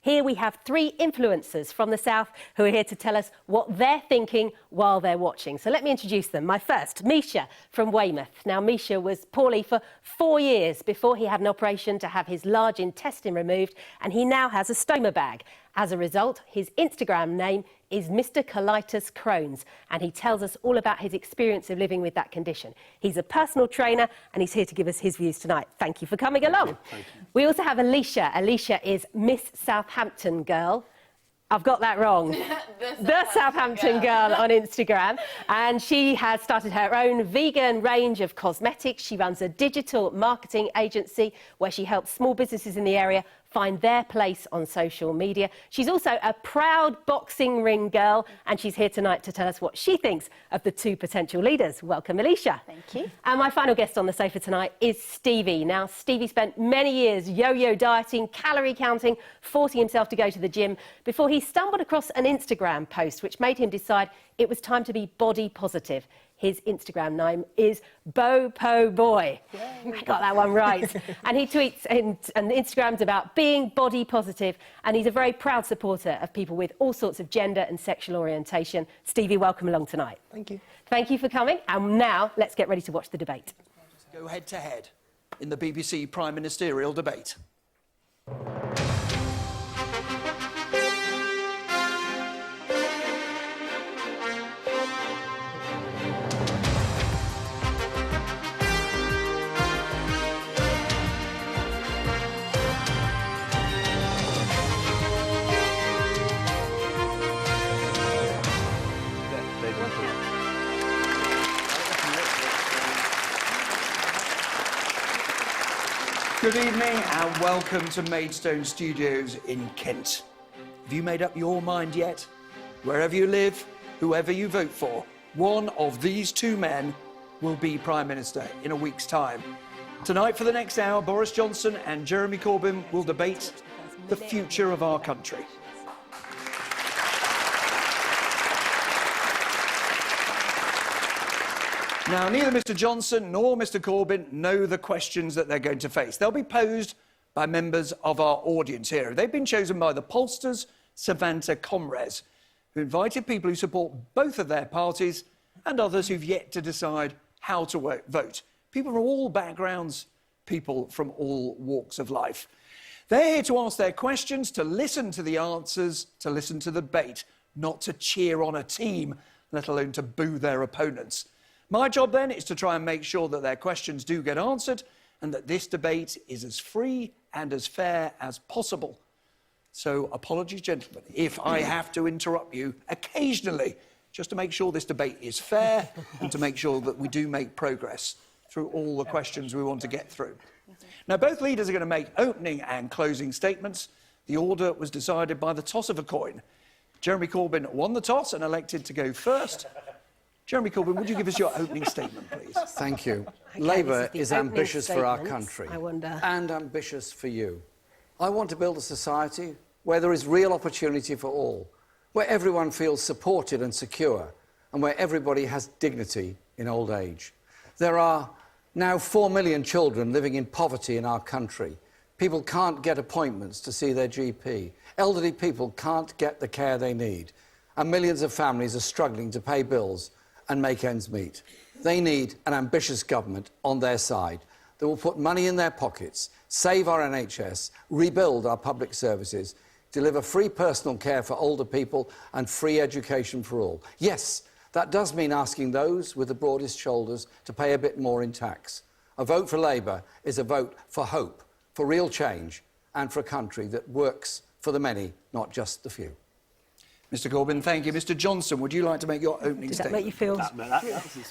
Here we have three influencers from the South who are here to tell us what they're thinking while they're watching. So let me introduce them. My first, Misha from Weymouth. Now, Misha was poorly for 4 years before he had an operation to have his large intestine removed, and he now has a stoma bag. As a result, his Instagram name is Mr. Colitis Crohn's, and he tells us all about his experience of living with that condition. He's a personal trainer, and he's here to give us his views tonight. Thank you for coming along. Thank you. We also have Alicia. Alicia is Miss Southampton Girl. I've got that wrong. the Southampton Girl on Instagram. And she has started her own vegan range of cosmetics. She runs a digital marketing agency where she helps small businesses in the area find their place on social media. She's also a proud boxing ring girl, and she's here tonight to tell us what she thinks of the two potential leaders. Welcome, Alicia. Thank you. And my final guest on the sofa tonight is Stevie. Now, Stevie spent many years yo-yo dieting, calorie counting, forcing himself to go to the gym before he stumbled across an Instagram post which made him decide it was time to be body positive. His Instagram name is Bo-Po Boy. I got that one right. And he tweets and Instagrams about being body positive, and he's a very proud supporter of people with all sorts of gender and sexual orientation. Stevie, welcome along tonight. Thank you. Thank you for coming. And now let's get ready to watch the debate. Go head to head in the BBC Prime Ministerial debate. Good evening and welcome to Maidstone Studios in Kent. Have you made up your mind yet? Wherever you live, whoever you vote for, one of these two men will be Prime Minister in a week's time. Tonight for the next hour, Boris Johnson and Jeremy Corbyn will debate the future of our country. Now, neither Mr Johnson nor Mr Corbyn know the questions that they're going to face. They'll be posed by members of our audience here. They've been chosen by the pollsters, Savanta Comres, who invited people who support both of their parties and others who've yet to decide how to vote. People from all backgrounds, people from all walks of life. They're here to ask their questions, to listen to the answers, to listen to the debate, not to cheer on a team, let alone to boo their opponents. My job, then, is to try and make sure that their questions do get answered and that this debate is as free and as fair as possible. So, apologies, gentlemen, if I have to interrupt you occasionally, just to make sure this debate is fair and to make sure that we do make progress through all the questions we want to get through. Now, both leaders are going to make opening and closing statements. The order was decided by the toss of a coin. Jeremy Corbyn won the toss and elected to go first. Jeremy Corbyn, would you give us your opening statement, please? Thank you. Okay, Labour is ambitious for our statements. country. I wonder. And ambitious for you. I want to build a society where there is real opportunity for all, where everyone feels supported and secure, and where everybody has dignity in old age. There are now 4 million children living in poverty in our country. People can't get appointments to see their GP. Elderly people can't get the care they need. And millions of families are struggling to pay bills and make ends meet. They need an ambitious government on their side that will put money in their pockets, save our NHS, rebuild our public services, deliver free personal care for older people and free education for all. Yes, that does mean asking those with the broadest shoulders to pay a bit more in tax. A vote for Labour is a vote for hope, for real change, and for a country that works for the many, not just the few. Mr Corbyn, thank you. Mr Johnson, would you like to make your opening Does that statement? make you feel...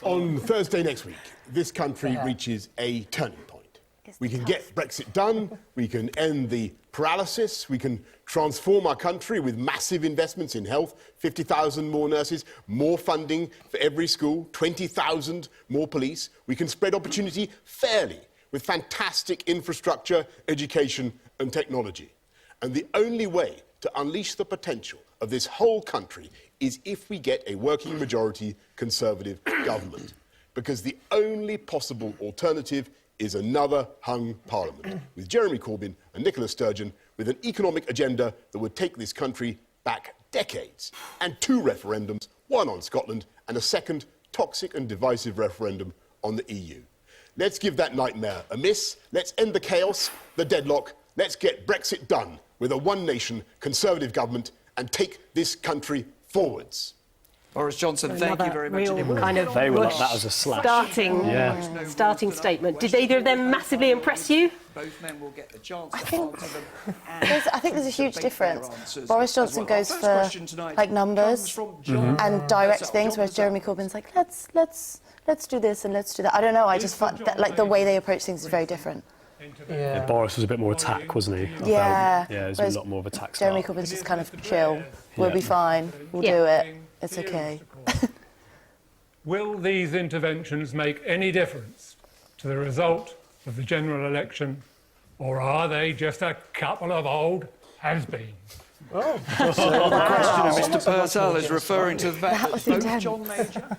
On Thursday next week, this country reaches a turning point. We can get Brexit done, we can end the paralysis, we can transform our country with massive investments in health, 50,000 more nurses, more funding for every school, 20,000 more police. We can spread opportunity fairly with fantastic infrastructure, education and technology. And the only way to unleash the potential of this whole country is if we get a working majority Conservative government. Because the only possible alternative is another hung parliament, with Jeremy Corbyn and Nicola Sturgeon with an economic agenda that would take this country back decades, and 2 referendums, one on Scotland and a second toxic and divisive referendum on the EU. Let's give that nightmare a miss. Let's end the chaos, the deadlock. Let's get Brexit done with a one-nation Conservative government and take this country forwards. Boris Johnson, thank you very much. Real kind of They were like that as a slash. starting statement. Did either of them massively impress you? Both men will get the chance I to think answer them I think there's a huge debate difference. their answers Boris as Johnson well. Our goes first for question tonight like numbers comes from John and direct Purcell. things, John whereas Purcell. Jeremy Corbyn's like, let's do this and let's do that. I don't know. I just find that like the way they approach things is very different. Yeah, Boris was a bit more attack, wasn't he? I felt. Yeah. Yeah, it was Whereas a lot more of attack Jeremy style. Corbyn's just kind of chill. We'll Yeah. be fine. We'll Yeah. do it. It's okay. Will these interventions make any difference to the result of the general election, or are they just a couple of old has-beens? The question of Mr Purcell is referring to the fact that was both intense. John Major,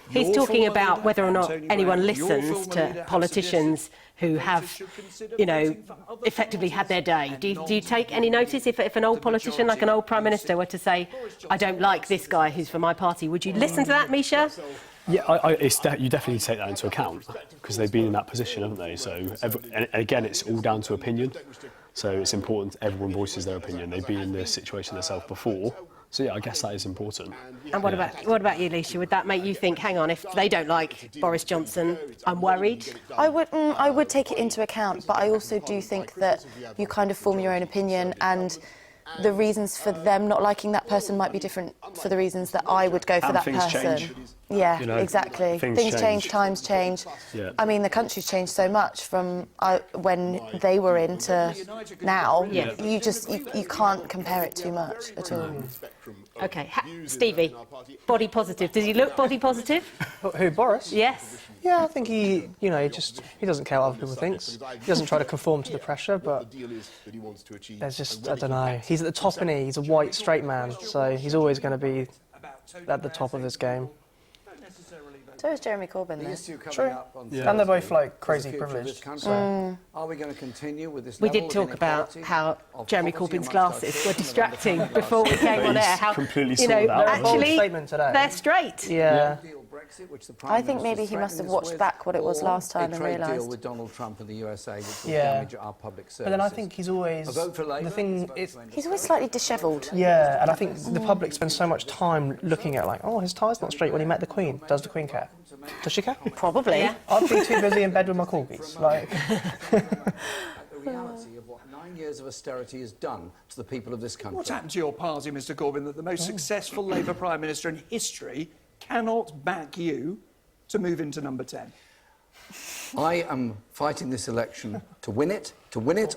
He's your talking former about leader, whether or not Antonio anyone Blair, your listens former to leader, have politicians who suggested have, voters should consider you know, voting for other effectively had their parties day. and Do you take any not notice if an old the politician, like an old Prime Minister, were to say, I don't like this guy who's for my party? Would you listen to that, Misha? Yeah, you definitely take that into account because they've been in that position, haven't they? So, and again, it's all down to opinion. So it's important everyone voices their opinion. They've been in this situation themselves before. So yeah, I guess that is important. And what about you, Alicia? Would that make you think, hang on, if they don't like Boris Johnson, I'm worried? I would take it into account, but I also do think that you kind of form your own opinion, and the reasons for them not liking that person might be different for the reasons that I would go for And that things person. change. Yeah, You know, exactly. things Things change, change. times change. Yeah. I mean, the country's changed so much from when they were in to now. Yeah. You can't compare it too much at all. OK, Stevie, body positive. Does he look body positive? Who, Boris? Yes. Yeah, I think he doesn't care what other people think. He doesn't try to conform to the pressure, but there's just, I don't know. He's at the top, and he's a white, straight man, so he's always going to be at the top of his game. So is Jeremy Corbyn, The though. issue coming True. up on And they're both, Thursday like, is crazy the future of this privileged, country. Are we going to continue with this We level did of talk about inequality, how of Jeremy poverty Corbyn's amongst our glasses were children and distracting underprivileged before we came on He's air. How, completely you know, sorted out. Bold actually, statement today. they're straight. Yeah. Deal Brexit, which the Prime I think Minister's maybe he must have threatening us watched with, back what it was or last time a and trade deal realised. with Donald Trump and the USA, which will Yeah. damage our public services. But then I think he's always... A vote for Labour The is a thing vote is... to end He's always slightly dishevelled. Yeah, and I think the public spends so much time looking at, like, oh, his tie's not straight when he met the Queen. Does the Queen care? Does she care? Probably. Yeah. I'd be too busy in bed with my corgis. Like, the reality of what 9 years of austerity has done to the people of this country. What's happened to your party, Mr Corbyn, that the most successful Labour Prime Minister in history cannot back you to move into number 10? I am fighting this election to win it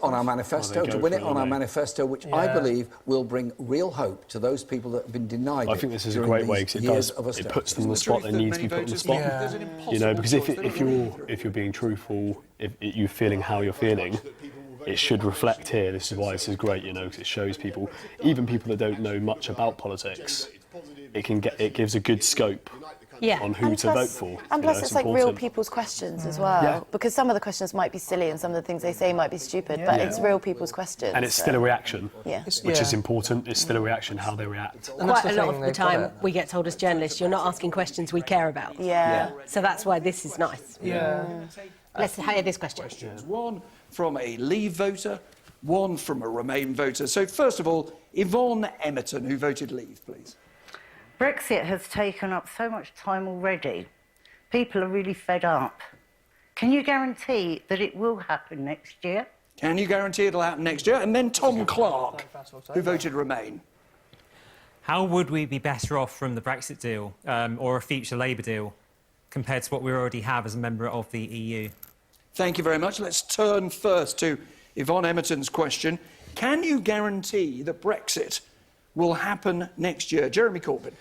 on our manifesto, go to win for it it, on our don't they? manifesto, which I Yeah. believe will bring real hope to those people that have been denied I it think this is a during great way these because years of it austerity. puts them on the Isn't spot. the They truth need that to be put on many the spot. voters think there's an impossible You know, because if choice you're being truthful, if you're feeling how you're feeling, it should reflect here. This is why this is great, you know, because it shows people, even people that don't know much about politics, it gives a good scope Yeah. on who to vote for. And plus, it's like real important. people's questions as well. Yeah. Because some of the questions might be silly and some of the things they say might be stupid, but it's real people's questions. And it's so- still a reaction, Yeah. which is important. It's still a reaction, how they react. and that's Quite a the lot thing, of the they've got time it. we get told as journalists, you're not asking questions we care about. Yeah. So that's why this is nice. Yeah. Let's hear this question. One from a Leave voter, one from a Remain voter. So first of all, Yvonne Emerton, who voted Leave, please. Brexit has taken up so much time already. People are really fed up. Can you guarantee that it will happen next year? Can you guarantee it'll happen next year? And then Tom Clark, who voted Remain. How would we be better off from the Brexit deal or a future Labour deal compared to what we already have as a member of the EU? Thank you very much. Let's turn first to Yvonne Emerton's question. Can you guarantee that Brexit will happen next year? Jeremy Corbyn.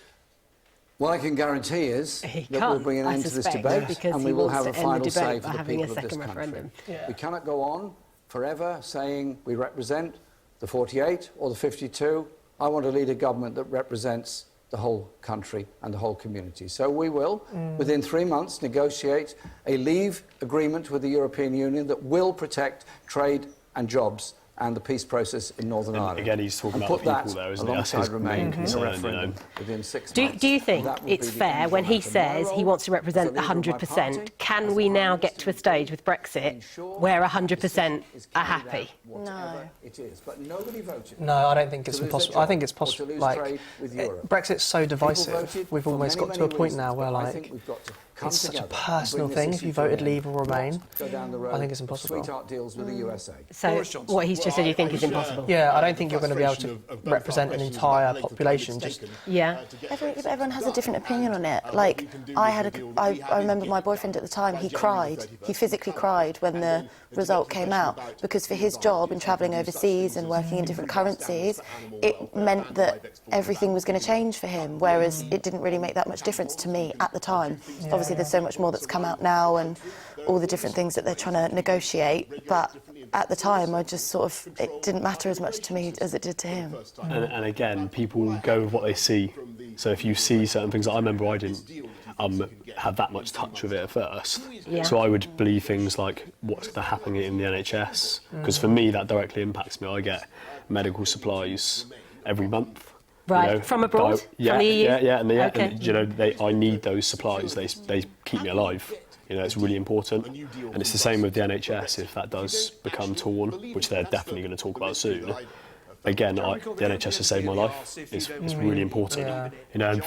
What I can guarantee is He that we'll can't, bring an I end to this suspect, debate because and he we will wants have a to end the final say debate for by the having a people of this second country. referendum. We cannot go on forever saying we represent the 48 or the 52. I want to lead a government that represents the whole country and the whole community. So we will, within 3 months, negotiate a leave agreement with the European Union that will protect trade and jobs and the peace process in Northern Ireland. Again, he's talking about the people there, isn't he? That's his main concern, you know. Within 6 Do months. you think That will it's be the fair end when of he that. says My he wants to represent role as a leader of my 100%? party Can we now get to a stage with Brexit where 100% are happy? No. It is, but nobody voted. No, I don't think it's To lose impossible. their I think job it's or to possible. lose Like, trade with Europe. Brexit's so People divisive. voted We've for almost many, got to a many point now reasons, where, but I like, think we've got to come it's such a together and personal bring this thing if issue you to an voted end, Leave or Remain. not go down the road I think it's of impossible. sweetheart deals with the USA. So Boris Johnson. what he's just said you think is impossible? Yeah, I don't think you're going to be able to represent an entire population. Just Yeah. Everyone has a different opinion on it. Like, I remember my boyfriend at the time, he cried. He physically cried when the result came out, because for his job in travelling overseas and working in different currencies, it meant that everything was going to change for him, whereas it didn't really make that much difference to me at the time. Obviously, there's so much more that's come out now and all the different things that they're trying to negotiate, but at the time, I just sort of, it didn't matter as much to me as it did to him. And again, people go with what they see. So if you see certain things, I remember I didn't have that much touch with it at first. Yeah. So I would believe things like what's happening in the NHS, because for me that directly impacts me. I get medical supplies every month. Right, you know, from abroad? Yeah, from the EU? yeah, Okay. and you know, I need those supplies. They keep me alive. You know, it's really important. And it's the same with the NHS. If that does become torn, which they're definitely going to talk about soon, again, the NHS has saved my life. It's really important. Yeah. You know, and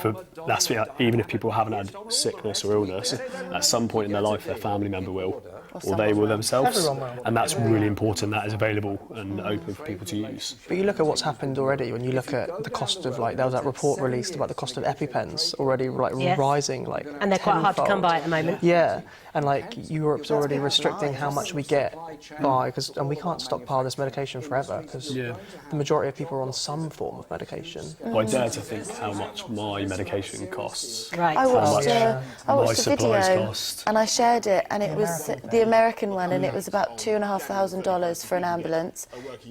that's even if people haven't had sickness or illness, at some point in their life, their family member will, or they will themselves. Everyone will. And that's really important. That is available and open for people to use. But you look at what's happened already. When you look at the cost of, like, there was that report released about the cost of EpiPens already, like, Yes. rising, like, And they're quite hard to come by at the moment. Yeah, and like Europe's already restricting how much we get by, and we can't stockpile this medication forever because the majority of people are on some form of medication. I dare to think how much my medication costs. Right. I watched, much I my watched the supplies video cost. and I shared it, and it was the American one, and it was about $2,500 for an ambulance.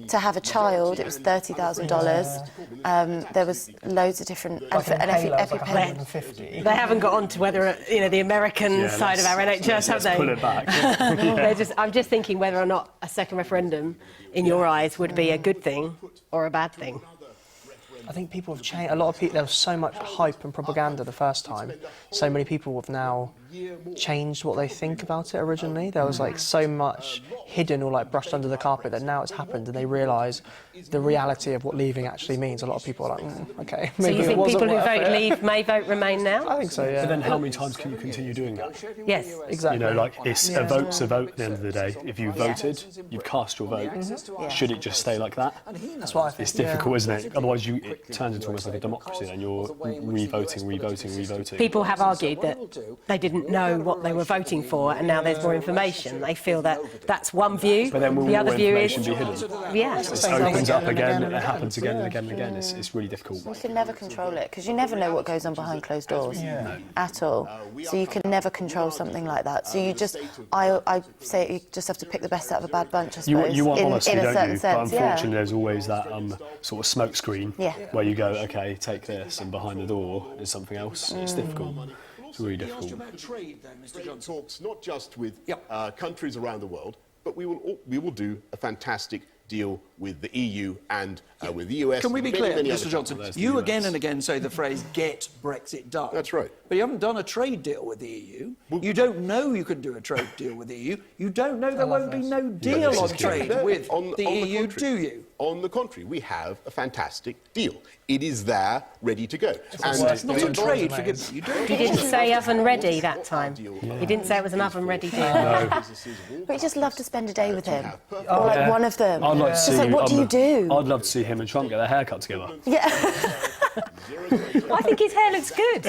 To have a child, it was $30,000. There was loads of different Like an inhaler was like EpiPen. 150. They haven't got on to whether, you know, the American side of our NHS, have they? Pull it back. I'm just thinking whether or not a second referendum, in your eyes, would be a good thing or a bad thing. I think people have changed. A lot of people. There was so much hype and propaganda the first time. So many people have now changed what they think about it originally. There was like so much hidden or like brushed under the carpet that now it's happened and they realise the reality of what leaving actually means. A lot of people are like, okay, So maybe you it think wasn't people who worth vote it. Leave may vote Remain now? I think so, yeah. But then how many times can you continue doing that? Yes. Exactly. You know, like, it's a vote's a vote at the end of the day. If you voted, you've cast your vote. Should it just stay like that? That's what I think. It's difficult, isn't it? Otherwise, it turns into almost like a democracy, and you're re-voting. People have argued that they didn't know what they were voting for, and now there's more information. They feel that that's one view. But then will the more other view is, information be hidden? yeah. It opens up again, it happens again and again and again. It's really difficult. You can never control it because you never know what goes on behind closed doors at all. So you can never control something like that. So you just, I say, you just have to pick the best out of a bad bunch, I suppose. You want honesty, in a don't certain you? sense, But unfortunately, there's always that sort of smoke screen Yeah. where you go, okay, take this, and behind the door is something else. It's difficult. It's really difficult. Trade, then, Mr. Trade Johnson. talks not just with countries around the world, but we will do a fantastic deal with the EU and with the US. Can we be many, clear, many Mr. other Johnson? countries. You again and again say the phrase "get Brexit done." That's right. But you haven't done a trade deal with the EU. You don't know you can do a trade deal with the EU. You don't know there won't be no deal on trade with the EU, do you? On the contrary, we have a fantastic deal. It is there, ready to go. It's not a trade, forgive me. You don't He didn't say oven ready that time. He didn't say it was an oven ready deal. But you just love to spend a day with him. Or like one of them. I'd like to Just see. like, what do you do? I'd love to see him and Trump get their hair cut together. Yeah. I think his hair looks good.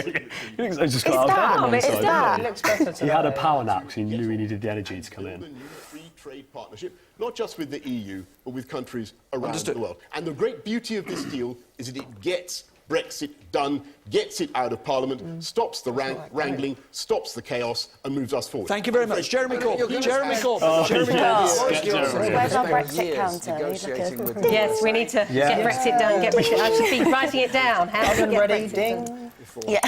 He looks like he's just got It's out of bed that, on one it's side, that. doesn't he? It looks better today. He had a power nap because he knew he needed the energy to come in. Free trade partnership, not just with the EU, but with countries around Understood. the world. And the great beauty of this deal is that it gets Brexit done, gets it out of Parliament, stops the wrangling, stops the chaos, and moves us forward. Thank you very much. Jeremy Corbyn. Jeremy Corbyn. Oh, Jeremy yes. Corbyn. Get Jeremy. Where's our Spent Brexit years counter? negotiating with the Yes, we need to get Brexit done. Get Brexit. I should be writing it down. How do we get Brexit done? Yeah.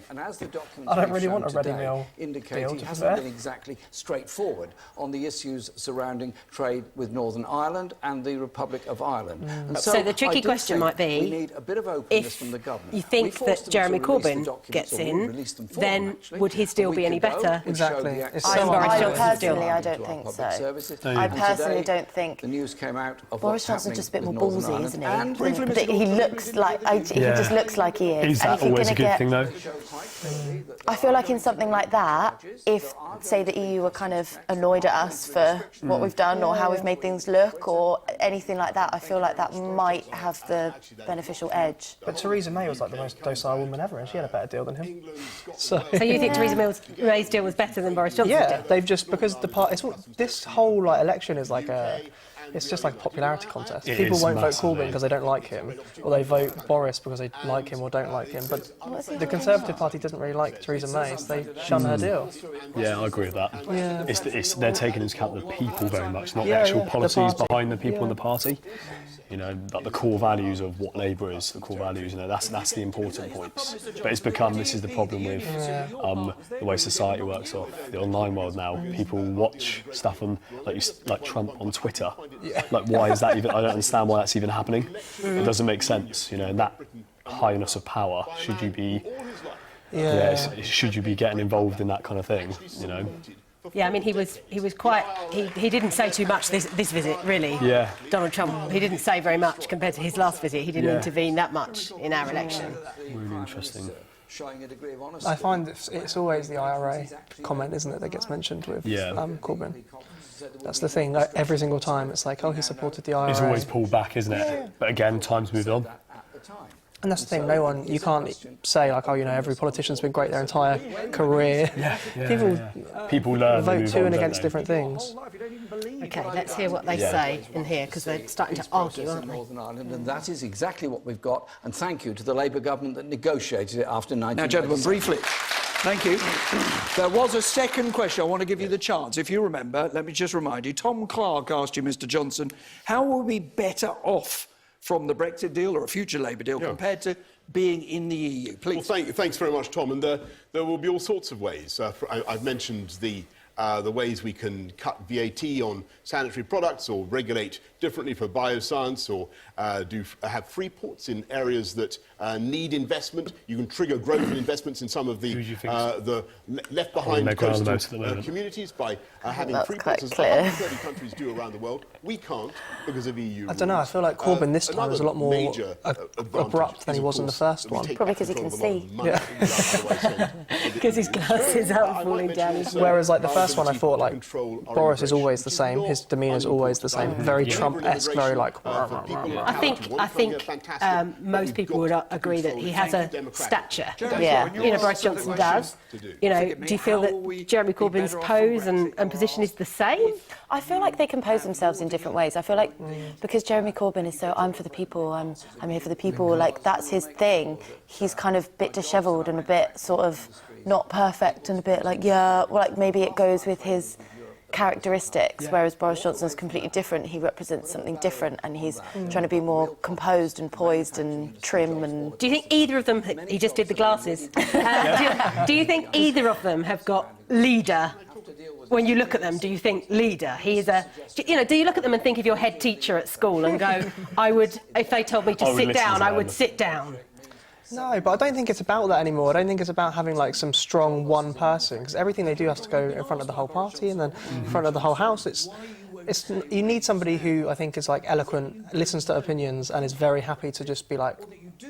And as the documents I don't we've really shown want a ready today meal indicate, deal, he to be hasn't fair. been exactly straightforward on the issues surrounding trade with Northern Ireland and the Republic of Ireland. And So the tricky I do question think might be, we need a bit of openness if from the government. you think We forced that them to Jeremy release the Corbyn documents, gets or we in, released them for then them, actually, would he still and be we any could go better? and show Exactly. the It's access so to hard. I I personally, I our don't think public so. services. I And personally today, don't think. the news came out of Boris what's Johnson's just a bit happening more with Northern ballsy, Ireland. isn't he? And briefly, But Mr. he Corbyn, looks like he just looks like he is. Is And that if you're always a gonna good thing, though? I feel like in something like that, if, say, the EU were kind of annoyed at us for what we've done or how we've made things look or anything like that, I feel like that might have the beneficial edge. But Theresa May was like the most docile woman ever, and she had a better deal than him. So you think Theresa May's deal was better than Boris Johnson's yeah, deal? they've just because the part. This whole like election is like a. It's just like a popularity contest. It People is won't vote massively. Corbyn because they don't like him, or they vote Boris because they like him or don't like him. But the Conservative Party doesn't really like Theresa May, so they shun her deal. Yeah, I agree with that. Yeah. They're taking into account the people very much, not the Yeah, actual yeah, the policies party. behind the people in Yeah. the party. You know, like the core values of what Labour is, the core values. You know, that's the important points. But it's become this is the problem with the way society works off the online world now. People watch stuff on like Trump on Twitter. Like, why is that even? I don't understand why that's even happening. It doesn't make sense. You know, and that highness of power, should you be? Should you be getting involved in that kind of thing? You know. Yeah, I mean, he was quite. He didn't say too much this visit, really. Yeah. Donald Trump, he didn't say very much compared to his last visit. He didn't intervene that much in our election. Really interesting. Showing a degree of honesty. I find it's always the IRA comment, isn't it, that gets mentioned with Corbyn. That's the thing. Like, every single time, it's like, oh, he supported the IRA. It's always pulled back, isn't it? But again, time's moved on. And that's the thing. You can't say like, oh, you know, every politician's been great their entire career. People learn. Vote move to on, and don't against they? different things. OK, let's hear what they say in here, because they're starting to argue, aren't they? Northern Ireland, and that is exactly what we've got. And thank you to the Labour government that negotiated it after 1997. Now, gentlemen, briefly. Thank you. There was a second question. I want to give you the chance. If you remember, let me just remind you, Tom Clark asked you, Mr Johnson, how will we be better off from the Brexit deal or a future Labour deal compared to being in the EU? Please. Well, thanks very much, Tom. And there will be all sorts of ways. I've mentioned the ways we can cut VAT on sanitary products or regulate differently for bioscience or have free ports in areas that need investment. You can trigger growth and investments in some of the left behind coastal communities by having free ports, as 130 countries do around the world. We can't because of EU rules. I don't know. I feel like Corbyn this time was a lot more abrupt than he was in the first one. Probably because he can see. Because his glasses aren't falling down his way. Whereas like the first one, I thought like Boris is always the same. His demeanour is always the same. Very Trump-esque, very like. I think most people would agree that he has a stature. Yeah. You know, Boris Johnson does. You know, do you feel that Jeremy Corbyn's pose and position is the same? I feel like they compose themselves in different ways. I feel like because Jeremy Corbyn is so, I'm for the people, I'm here for the people, like that's his thing, he's kind of a bit dishevelled and a bit sort of not perfect and a bit like, like maybe it goes with his characteristics, whereas Boris Johnson's completely different. He represents something different and he's trying to be more composed and poised and trim. And do you think either of them, he just did the glasses, do you think either of them have got leader? When you look at them, do you think leader? He is do you look at them and think of your head teacher at school and go, I would, if they told me to sit down, I would sit down? No, but I don't think it's about that anymore. I don't think it's about having like some strong one person, because everything they do has to go in front of the whole party and then in front of the whole house. You need somebody who I think is like eloquent, listens to opinions, and is very happy to just be like,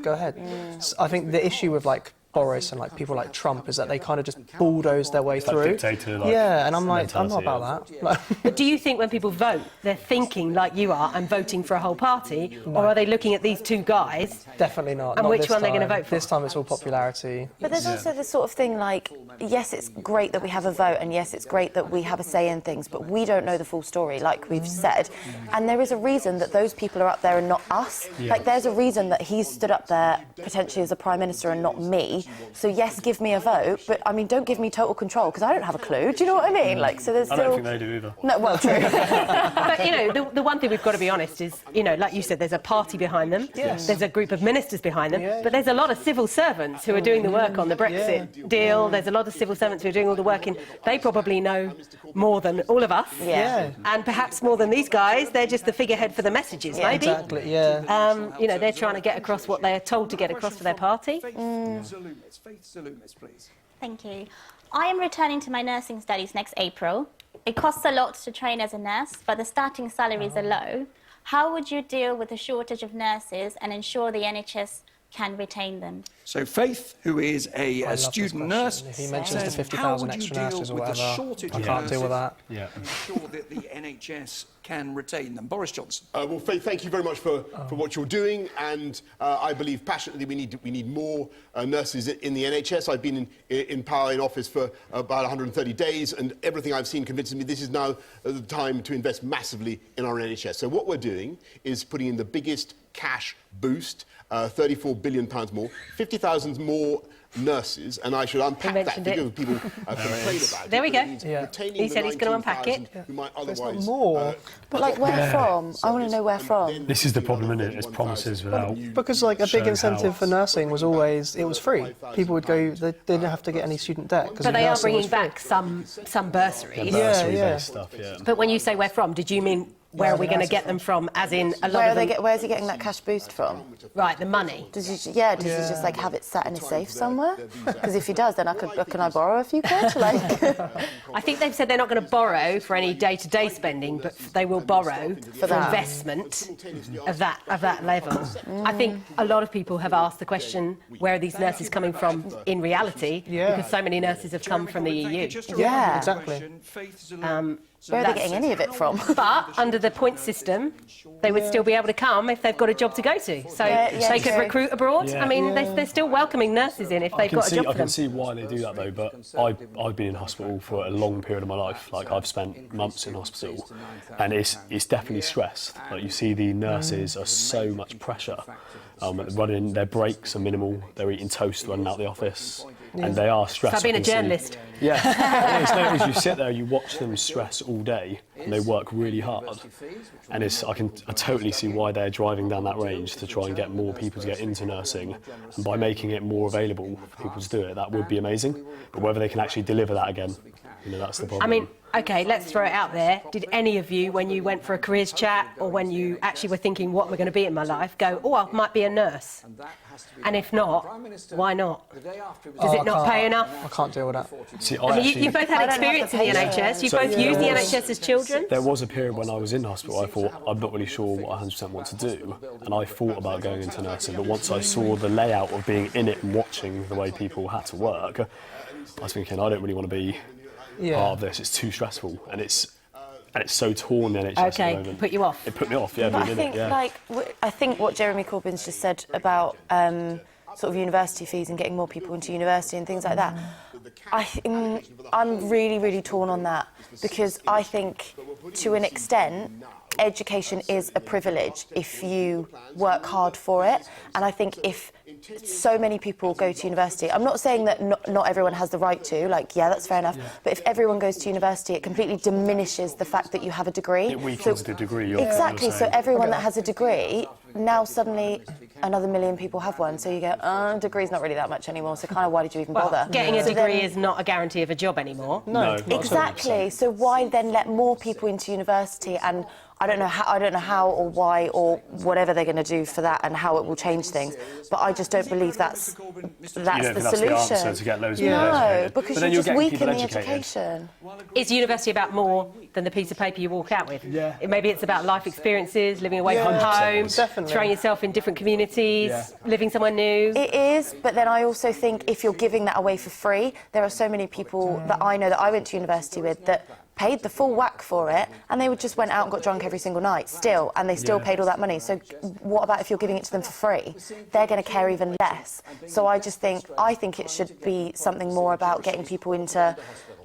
go ahead. So I think the issue with like Boris and like people like Trump is that they kind of just bulldoze their way through. dictator, like, yeah, and I'm like, I'm not mentality, about that. Like, But do you think when people vote, they're thinking like you are and voting for a whole party, or are they looking at these two guys? definitely not. And not which this one they're going to time. vote for? This time it's all popularity. But there's also this sort of thing like, yes, it's great that we have a vote, and yes, it's great that we have a say in things, but we don't know the full story, like we've said. And there is a reason that those people are up there and not us. Like, there's a reason that he's stood up there potentially as a Prime Minister and not me. So yes, give me a vote, but I mean, don't give me total control, because I don't have a clue. Do you know what I mean? Like, so there's I still... don't think they do either. No, well, true. But, you know, the one thing we've got to be honest is, you know, like you said, there's a party behind them, there's a group of ministers behind them, but there's a lot of civil servants who are doing the work on the Brexit deal. There's a lot of civil servants who are doing all the work in. They probably know more than all of us, and perhaps more than these guys. They're just the figurehead for the messages, maybe. Exactly, yeah. You know, they're trying to get across what they're told to get across for their party. Faith Zalumis, please. Thank you. I am returning to my nursing studies next April. It costs a lot to train as a nurse, but the starting salaries are low. How would you deal with the shortage of nurses and ensure the NHS can retain them? So Faith, who is a love this student question. nurse, If he mentions the says, 50,000 how would you extra deal nurses or with the whatever, shortage I of can't deal with nurses that. Yeah. and ensure that the NHS can retain them? Boris Johnson. Well, Faith, thank you very much for what you're doing, and I believe passionately we need more nurses in the NHS. I've been in power in office for about 130 days, and everything I've seen convinces me this is now the time to invest massively in our NHS. So what we're doing is putting in the biggest cash boost, £34 billion more, 50,000 more nurses, and I should unpack that because people complain about it. There we go. Retaining He said he's going to unpack it. who might It's otherwise, not more. But, like, where from? I want to know where from. This is the problem, isn't it? It's promises without... Because like a big showing incentive how- for nursing was always it was free. People would go, they didn't have to get any student debt. But they are bringing back some bursaries. Bursary-based stuff, yeah. But when you say where from, did you mean where are we going to get them from? As in a lot of them... Where's he getting that cash boost from? Right, the money. Does he just like have it sat in a safe somewhere? Because if he does, then can I borrow a few quid? Like, I think they've said they're not going to borrow for any day-to-day spending, but they will borrow for that. investment of that level. I think a lot of people have asked the question, where are these nurses coming from in reality? Because so many nurses have come from the EU. Yeah. Exactly. where are they getting any of it from? But under the point system, they would still be able to come if they've got a job to go to. So they could true. recruit abroad. I mean, they're still welcoming nurses in if they've got a job for I them. can see why they do that though, but I've been in hospital for a long period of my life. Like I've spent months in hospital, and it's definitely stress. Like you see the nurses are so much pressure. Running their breaks are minimal. They're eating toast running out the office, and they are stressed. So being a journalist. Yeah, it's no, you sit there, you watch them stress all day, and they work really hard. And I totally see why they're driving down that range to try and get more people to get into nursing, and by making it more available for people to do it, that would be amazing. But whether they can actually deliver that again, that's the problem. I mean, OK, let's throw it out there. Did any of you, when you went for a careers chat or when you actually were thinking, what am I going to be in my life, go, oh, I might be a nurse? And if not, why not? Does it not pay enough? I can't deal with that. See, I mean, you've both had experience in the NHS. You've both used the NHS as children. There was a period when I was in hospital, I thought, I'm not really sure what I 100% want to do. And I thought about going into nursing. But once I saw the layout of being in it and watching the way people had to work, I was thinking, I don't really want to be part of this. It's too stressful. And it's so torn, the NHS at the moment. Put you off. It put me off, yeah. But I think what Jeremy Corbyn's just said about sort of university fees and getting more people into university and things like that, I'm really, really torn on that, because I think to an extent education is a privilege if you work hard for it. And I think if so many people go to university, I'm not saying that not everyone has the right to, that's fair enough, but if everyone goes to university, it completely diminishes the fact that you have a degree. It weakens the degree. Exactly, so everyone that has a degree, now suddenly another million people have one, so you go, degree's not really that much anymore, so kind of why did you even bother? Getting a degree is not a guarantee of a job anymore. No, Exactly, so why then let more people into university? And I don't know how or why or whatever they're going to do for that and how it will change things. But I just don't believe that's the solution. That's the answer to get loads of people No, educated. because But then you you're just getting weaken people the educated. education. Is university about more than the piece of paper you walk out with? Yeah. Maybe it's about life experiences, living away from home, Definitely. throwing yourself in different communities, living somewhere new. It is, but then I also think if you're giving that away for free, there are so many people that I know that I went to university with that paid the full whack for it, and they just went out and got drunk every single night still, and they still paid all that money. So what about if you're giving it to them for free? They're going to care even less. So I think it should be something more about getting people into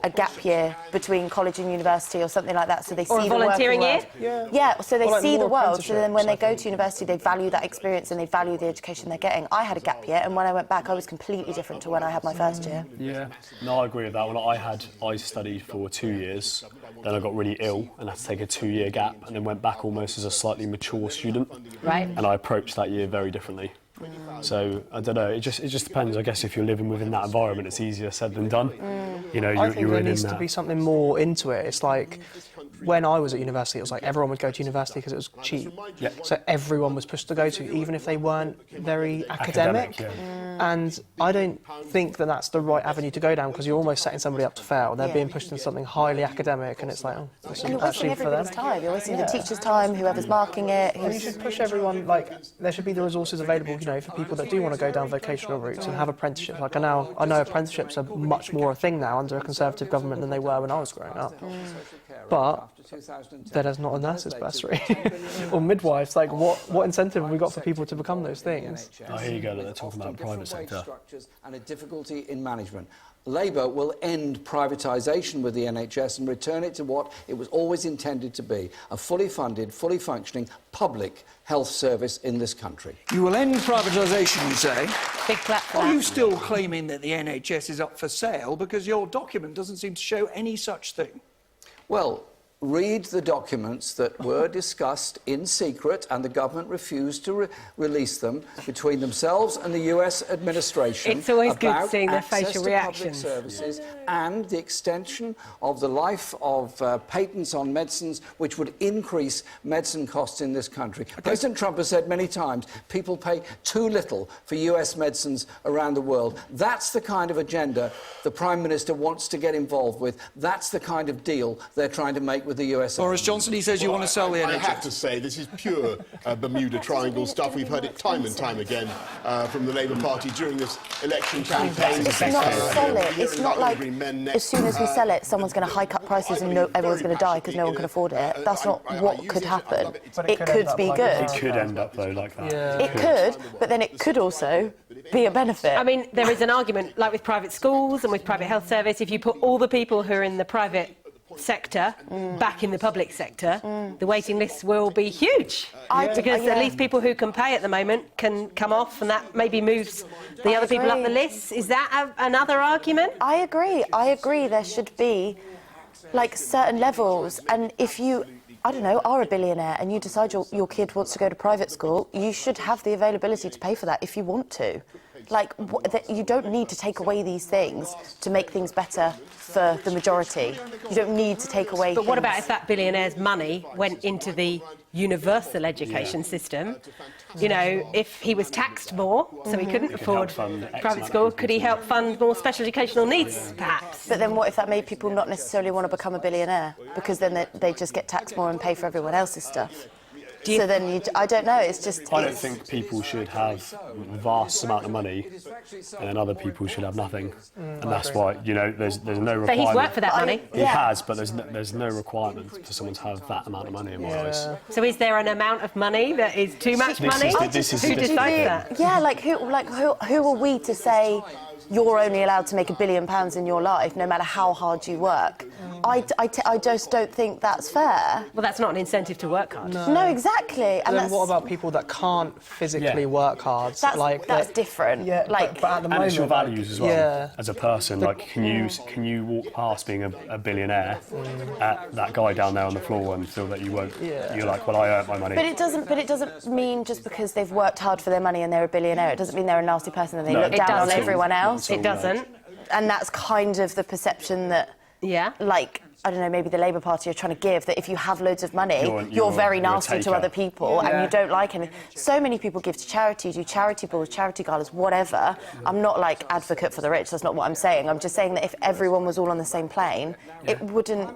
a gap year between college and university or something like that, so they see the volunteering working world. Yeah, so they Or like see the more world, so then when they go apprenticeships, to university, they value that experience and they value the education they're getting. I had a gap year, and when I went back, I was completely different to when I had my first year. Yeah, no, I agree with that. When I studied for 2 years, then I got really ill and had to take a 2-year gap, and then went back almost as a slightly mature student. Right. And I approached that year very differently. So I don't know. It just depends. I guess if you're living within that environment, it's easier said than done. You know, I think you're there in needs to that. be something more into it. It's like when I was at university, it was like everyone would go to university because it was cheap. Yeah. So everyone was pushed to go to, even if they weren't very academic. Yeah. And I don't think that that's the right avenue to go down, because you're almost setting somebody up to fail. They're being pushed into something highly academic, and it's like, oh, this And isn't you're actually wasting for them. everybody's time. You're wasting the teacher's time, whoever's marking it. And you should push everyone, like, there should be the resources available, you know, for people that do want to go down vocational routes and have apprenticeships. Like, I know apprenticeships are much more a thing now under a Conservative government than they were when I was growing up. But there's not a nurse's bursary or midwives. Like, what incentive have we got for people to become those things? Oh, here you go. They're talking about the private sector. And a difficulty in management. Labour will end privatisation with the NHS and return it to what it was always intended to be, a fully funded, fully functioning public health service in this country. You will end privatisation, you say? Big clap for Are that. you still claiming that the NHS is up for sale, because your document doesn't seem to show any such thing? Well, read the documents that were discussed in secret and the government refused to release them between themselves and the US administration. It's always good about seeing their access facial to reactions. public services and the extension of the life of patents on medicines, which would increase medicine costs in this country. President Trump has said many times people pay too little for US medicines around the world. That's the kind of agenda the Prime Minister wants to get involved with. That's the kind of deal they're trying to make with the USA. Boris Johnson, he says you want to sell the NHS. I have to say, this is pure Bermuda Triangle stuff. We've heard it time and time again from the Labour Party during this election campaign. It's not sell it. It's not like as soon as we sell it, someone's going to hike up prices and everyone's going to die because no one can afford it. That's not what could happen. It could be good. It could end up though like that. Yeah. It could, but then it could also be a benefit. I mean, there is an argument, like with private schools and with private health service, if you put all the people who are in the private sector back in the public sector, the waiting lists will be huge. Because at least people who can pay at the moment can come off, and that maybe moves the other people up the list. Is that another argument? I agree. There should be like certain levels, and if you, I don't know, are a billionaire and you decide your kid wants to go to private school, you should have the availability to pay for that if you want to. Like, you don't need to take away these things to make things better for the majority. You don't need to take away But what about if that billionaire's money went into the universal education system? You know, if he was taxed more, so he couldn't afford private school, could he help fund more special educational needs, perhaps? But then what if that made people not necessarily want to become a billionaire? Because then they just get taxed more and pay for everyone else's stuff. So then I don't know, it's just... I don't think people should have a vast amount of money and then other people should have nothing. And that's why, you know, there's no requirement. But he's worked for that money. He has, but there's no requirement for someone to have that amount of money in my eyes. So is there an amount of money that is too much money? Who Who decides that? Yeah, who are we to say you're only allowed to make £1 billion in your life, no matter how hard you work? I just don't think that's fair. Well, that's not an incentive to work hard. No, exactly. And then what about people that can't physically work hard? That's different. Yeah, like, but at the And moment, it's your values as well, yeah. as a person. Like, can you walk past being a billionaire at that guy down there on the floor and feel that you won't? Yeah. You're like, well, I earned my money. But it doesn't mean just because they've worked hard for their money and they're a billionaire, it doesn't mean they're a nasty person and they look down on everyone else. It doesn't. And that's kind of the perception that, Yeah. like, I don't know, maybe the Labour Party are trying to give, that if you have loads of money, you're very nasty to other people and you don't like anything. So many people give to charity, do charity balls, charity galas, whatever. I'm not like advocate for the rich, that's not what I'm saying. I'm just saying that if everyone was all on the same plane, it wouldn't,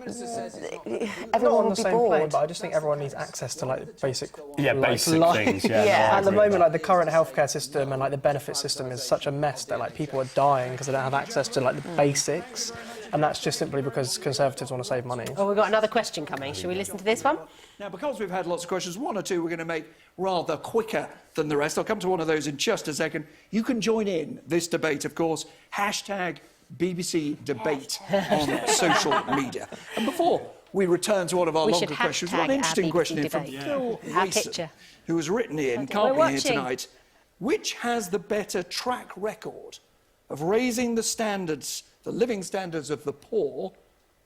everyone would be bored. Plane, but I just think everyone needs access to like basic basic things. At the moment, like the current healthcare system and like the benefit system is such a mess that like people are dying because they don't have access to like the basics. And that's just simply because Conservatives want to save money. Oh, we've got another question coming. Shall we listen to this one? Now, because we've had lots of questions, one or two we're going to make rather quicker than the rest. I'll come to one of those in just a second. You can join in this debate, of course. Hashtag BBC Debate on social media. And before we return to one of our longer questions, one interesting question here from Phil Wason, who has written in, can't be here tonight. Which has the better track record of raising the standards, the living standards of the poor,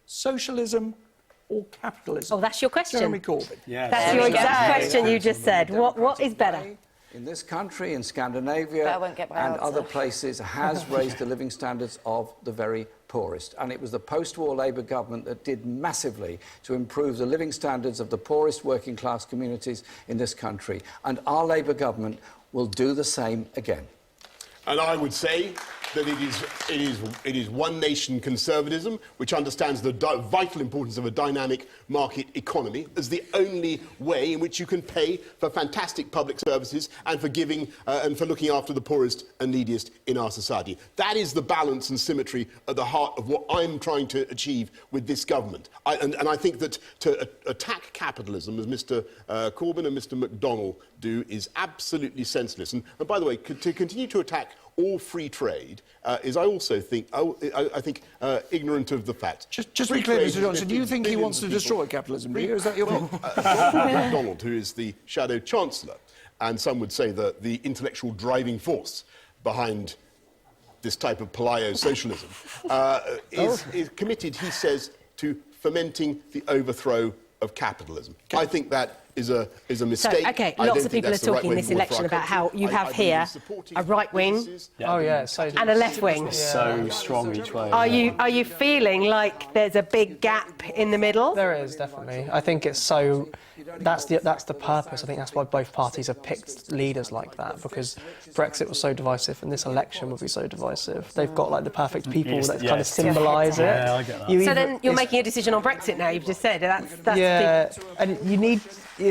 socialism or capitalism? Oh, that's your question. Jeremy Corbyn. Yes. That's your exact question you just said. What is better? In this country, in Scandinavia and other places, has raised the living standards of the very poorest. And it was the post-war Labour government that did massively to improve the living standards of the poorest working class communities in this country. And our Labour government will do the same again. And I would say that it is one nation conservatism, which understands the vital importance of a dynamic market economy as the only way in which you can pay for fantastic public services and for giving and for looking after the poorest and neediest in our society. That is the balance and symmetry at the heart of what I'm trying to achieve with this government. And I think that to attack capitalism, as Mr Corbyn and Mr McDonnell do, is absolutely senseless. And by the way, to continue to attack all free trade is, I also think, I think ignorant of the fact. Just to be clear, Mr Johnson, do you think he wants to destroy capitalism? Is that your view? McDonnell, who is the Shadow Chancellor, and some would say the intellectual driving force behind this type of paleo socialism, is committed, he says, to fomenting the overthrow of capitalism. I think that is a mistake. So, OK, lots of people are talking in this election about how you have here a right wing and a left wing. So strong each way. Are you feeling like there's a big gap in the middle? There is, definitely. I think it's so... That's the purpose. I think that's why both parties have picked leaders like that, because Brexit was so divisive and this election will be so divisive. They've got like the perfect people that kind of symbolise it. Yeah, I get that. So then you're making a decision on Brexit now, you've just said. That's and you need...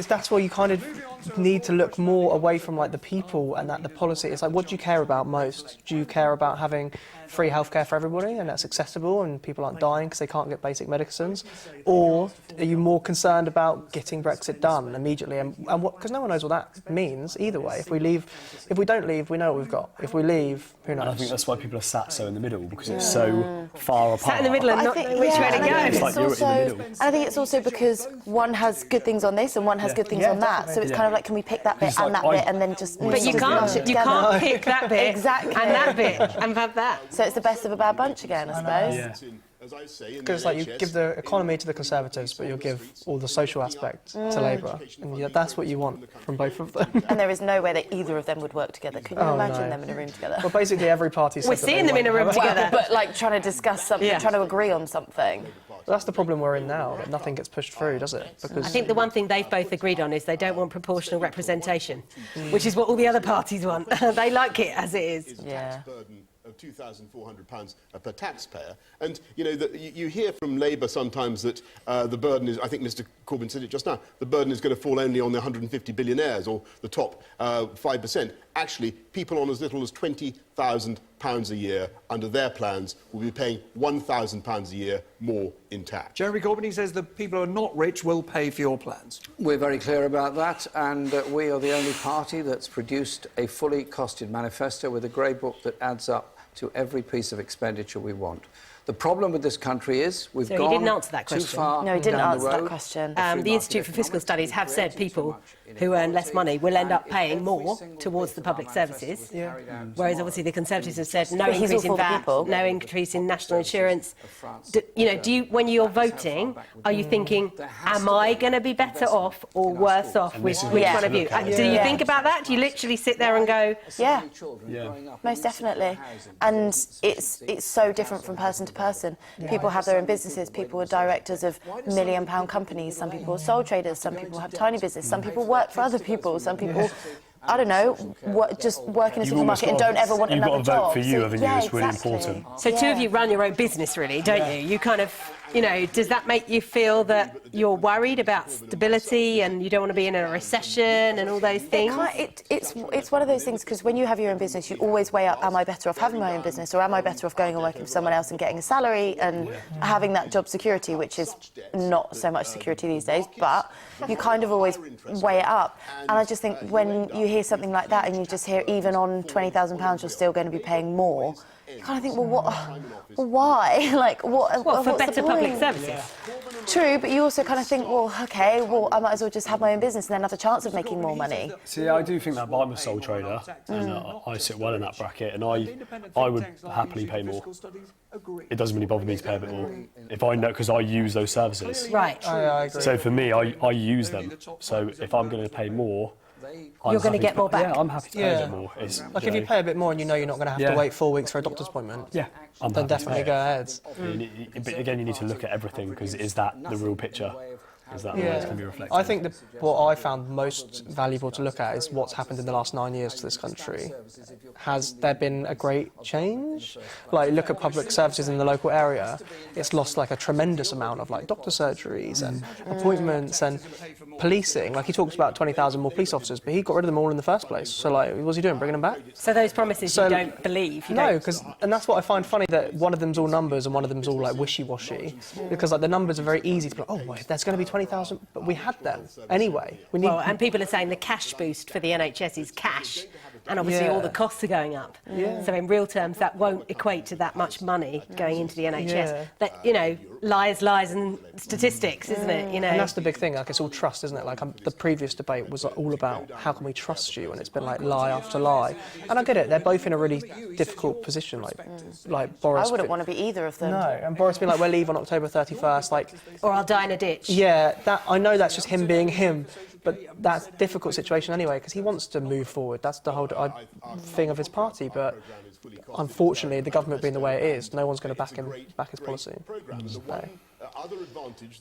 that's where you kind of need to look more away from like the people and the policy. It's like, what do you care about most? Do you care about having free healthcare for everybody and that's accessible and people aren't dying because they can't get basic medicines? Or are you more concerned about getting Brexit done immediately? And what? Because no one knows what that means either way. If we don't leave, we know what we've got. If we leave, who knows? And I think that's why people are sat so in the middle, because it's so far apart. Sat in the middle and not which way to go. It's like you're in the middle. And I think it's also because one has good things on this and one has good things on that. So it's kind of like, can we pick that bit and that bit and then just... But you can't pick that bit and that bit and have that. So it's the best of a bad bunch again, I suppose. Because like you give the economy to the Conservatives, but you'll give all the social aspect to Labour, and that's what you want from both of them. And there is no way that either of them would work together. Can you imagine them in a room together? Well, basically every party. We're seeing them in a room together, but like trying to discuss something, trying to agree on something. That's the problem we're in now. That nothing gets pushed through, does it? Because I think the one thing they've both agreed on is they don't want proportional representation, which is what all the other parties want. They like it as it is. Yeah. Of £2,400 per taxpayer. And, you know, you hear from Labour sometimes that the burden is, I think Mr Corbyn said it just now, the burden is going to fall only on the 150 billionaires or the top 5%. Actually, people on as little as £20,000 a year under their plans will be paying £1,000 a year more in tax. Jeremy Corbyn, he says the people who are not rich will pay for your plans. We're very clear about that, and we are the only party that's produced a fully costed manifesto with a grey book that adds up to every piece of expenditure we want. The problem with this country is we've gone he didn't answer that too question. far No, he didn't down answer the road. that question. The Institute for Fiscal Studies have said people who earn less money will end up paying more towards the public services, whereas obviously the Conservatives have said no increase in VAT, no increase in national insurance. Do you, when you're voting, are you thinking, am I going to be better off or worse off with which one of you? Do you think about that? Do you literally sit there and go, most definitely. And it's so different from person to to person. People have their own businesses. People are directors of million-pound companies. Some people are sole traders. Some people have tiny business. Some people work for other people. Some people, I don't know, just work in a supermarket and don't ever want another job. You've got to vote for you, haven't you? Yeah, It's really exactly. important. So two of you run your own business, really, don't you? You kind of, you know, does that make you feel that you're worried about stability and you don't want to be in a recession and all those things? It's one of those things, because when you have your own business, you always weigh up, am I better off having my own business, or am I better off going and working for someone else and getting a salary and having that job security, which is not so much security these days, but you kind of always weigh it up. And I just think when you hear something like that and you just hear even on £20,000 you're still going to be paying more, you kind of think, well, why? Like, what? Well, for what's better the point? public services. True, but you also kind of think, well, OK, well, I might as well just have my own business and then have a chance of making more money. See, I do think that, but I'm a sole trader, and I sit well in that bracket, and I would happily pay more. It doesn't really bother me to pay a bit more if I know, because I use those services. Right. I agree. So for me, I use them. So if I'm going to pay more, You're going to get more back. Yeah, I'm happy to pay a bit more. Like if you pay a bit more and you know you're not going to have to wait 4 weeks for a doctor's appointment, then definitely go ahead. But again, you need to look at everything, because is that the real picture? Is that the way it's going to be reflected? I think what I found most valuable to look at is what's happened in the last 9 years to this country. Has there been a great change? Like, look at public services in the local area. It's lost like a tremendous amount of like doctor surgeries and appointments and policing. Like, he talks about 20,000 more police officers, but he got rid of them all in the first place. So like, what's he doing? Bringing them back? So those promises you don't believe? No, and that's what I find funny, that one of them's all numbers and one of them's all like wishy-washy. Because like the numbers are very easy to be like, oh, well, there's going to be 20,000, but we had them anyway. And people are saying the cash boost for the NHS is cash, and obviously all the costs are going up. So in real terms, that won't equate to that much money going into the NHS. That, you know, lies and statistics, isn't it? You know, and that's the big thing. Like, it's all trust, isn't it? Like, the previous debate was all about how can we trust you, and it's been like lie after lie. And I get it; they're both in a really difficult position. Like Boris. I wouldn't want to be either of them. No, and Boris being like, we'll leave on October 31st. Like, or I'll die in a ditch. Yeah, that I know that's just him being him. But that's a difficult situation anyway, because he wants to move forward. That's the whole thing of his party. But unfortunately, the government being the way it is, no one's going to back his policy.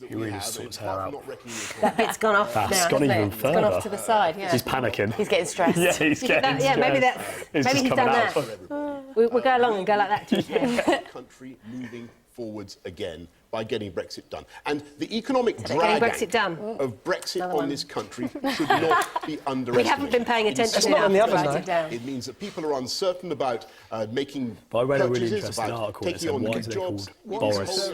He really sorts her out. That bit's gone off now, That's gone even further. It's gone off to the side. Yeah. He's panicking. He's getting stressed. Yeah, he's getting stressed. Yeah, maybe he's done that. We'll go along and go like that to his head. Country moving forwards again by getting Brexit done. And the economic drag of Brexit on this country should not be underestimated. We haven't been paying attention enough to write it down. It means that people are uncertain about making But I read a really purchases, interesting about article that taking said, on why good is it jobs. called Boris,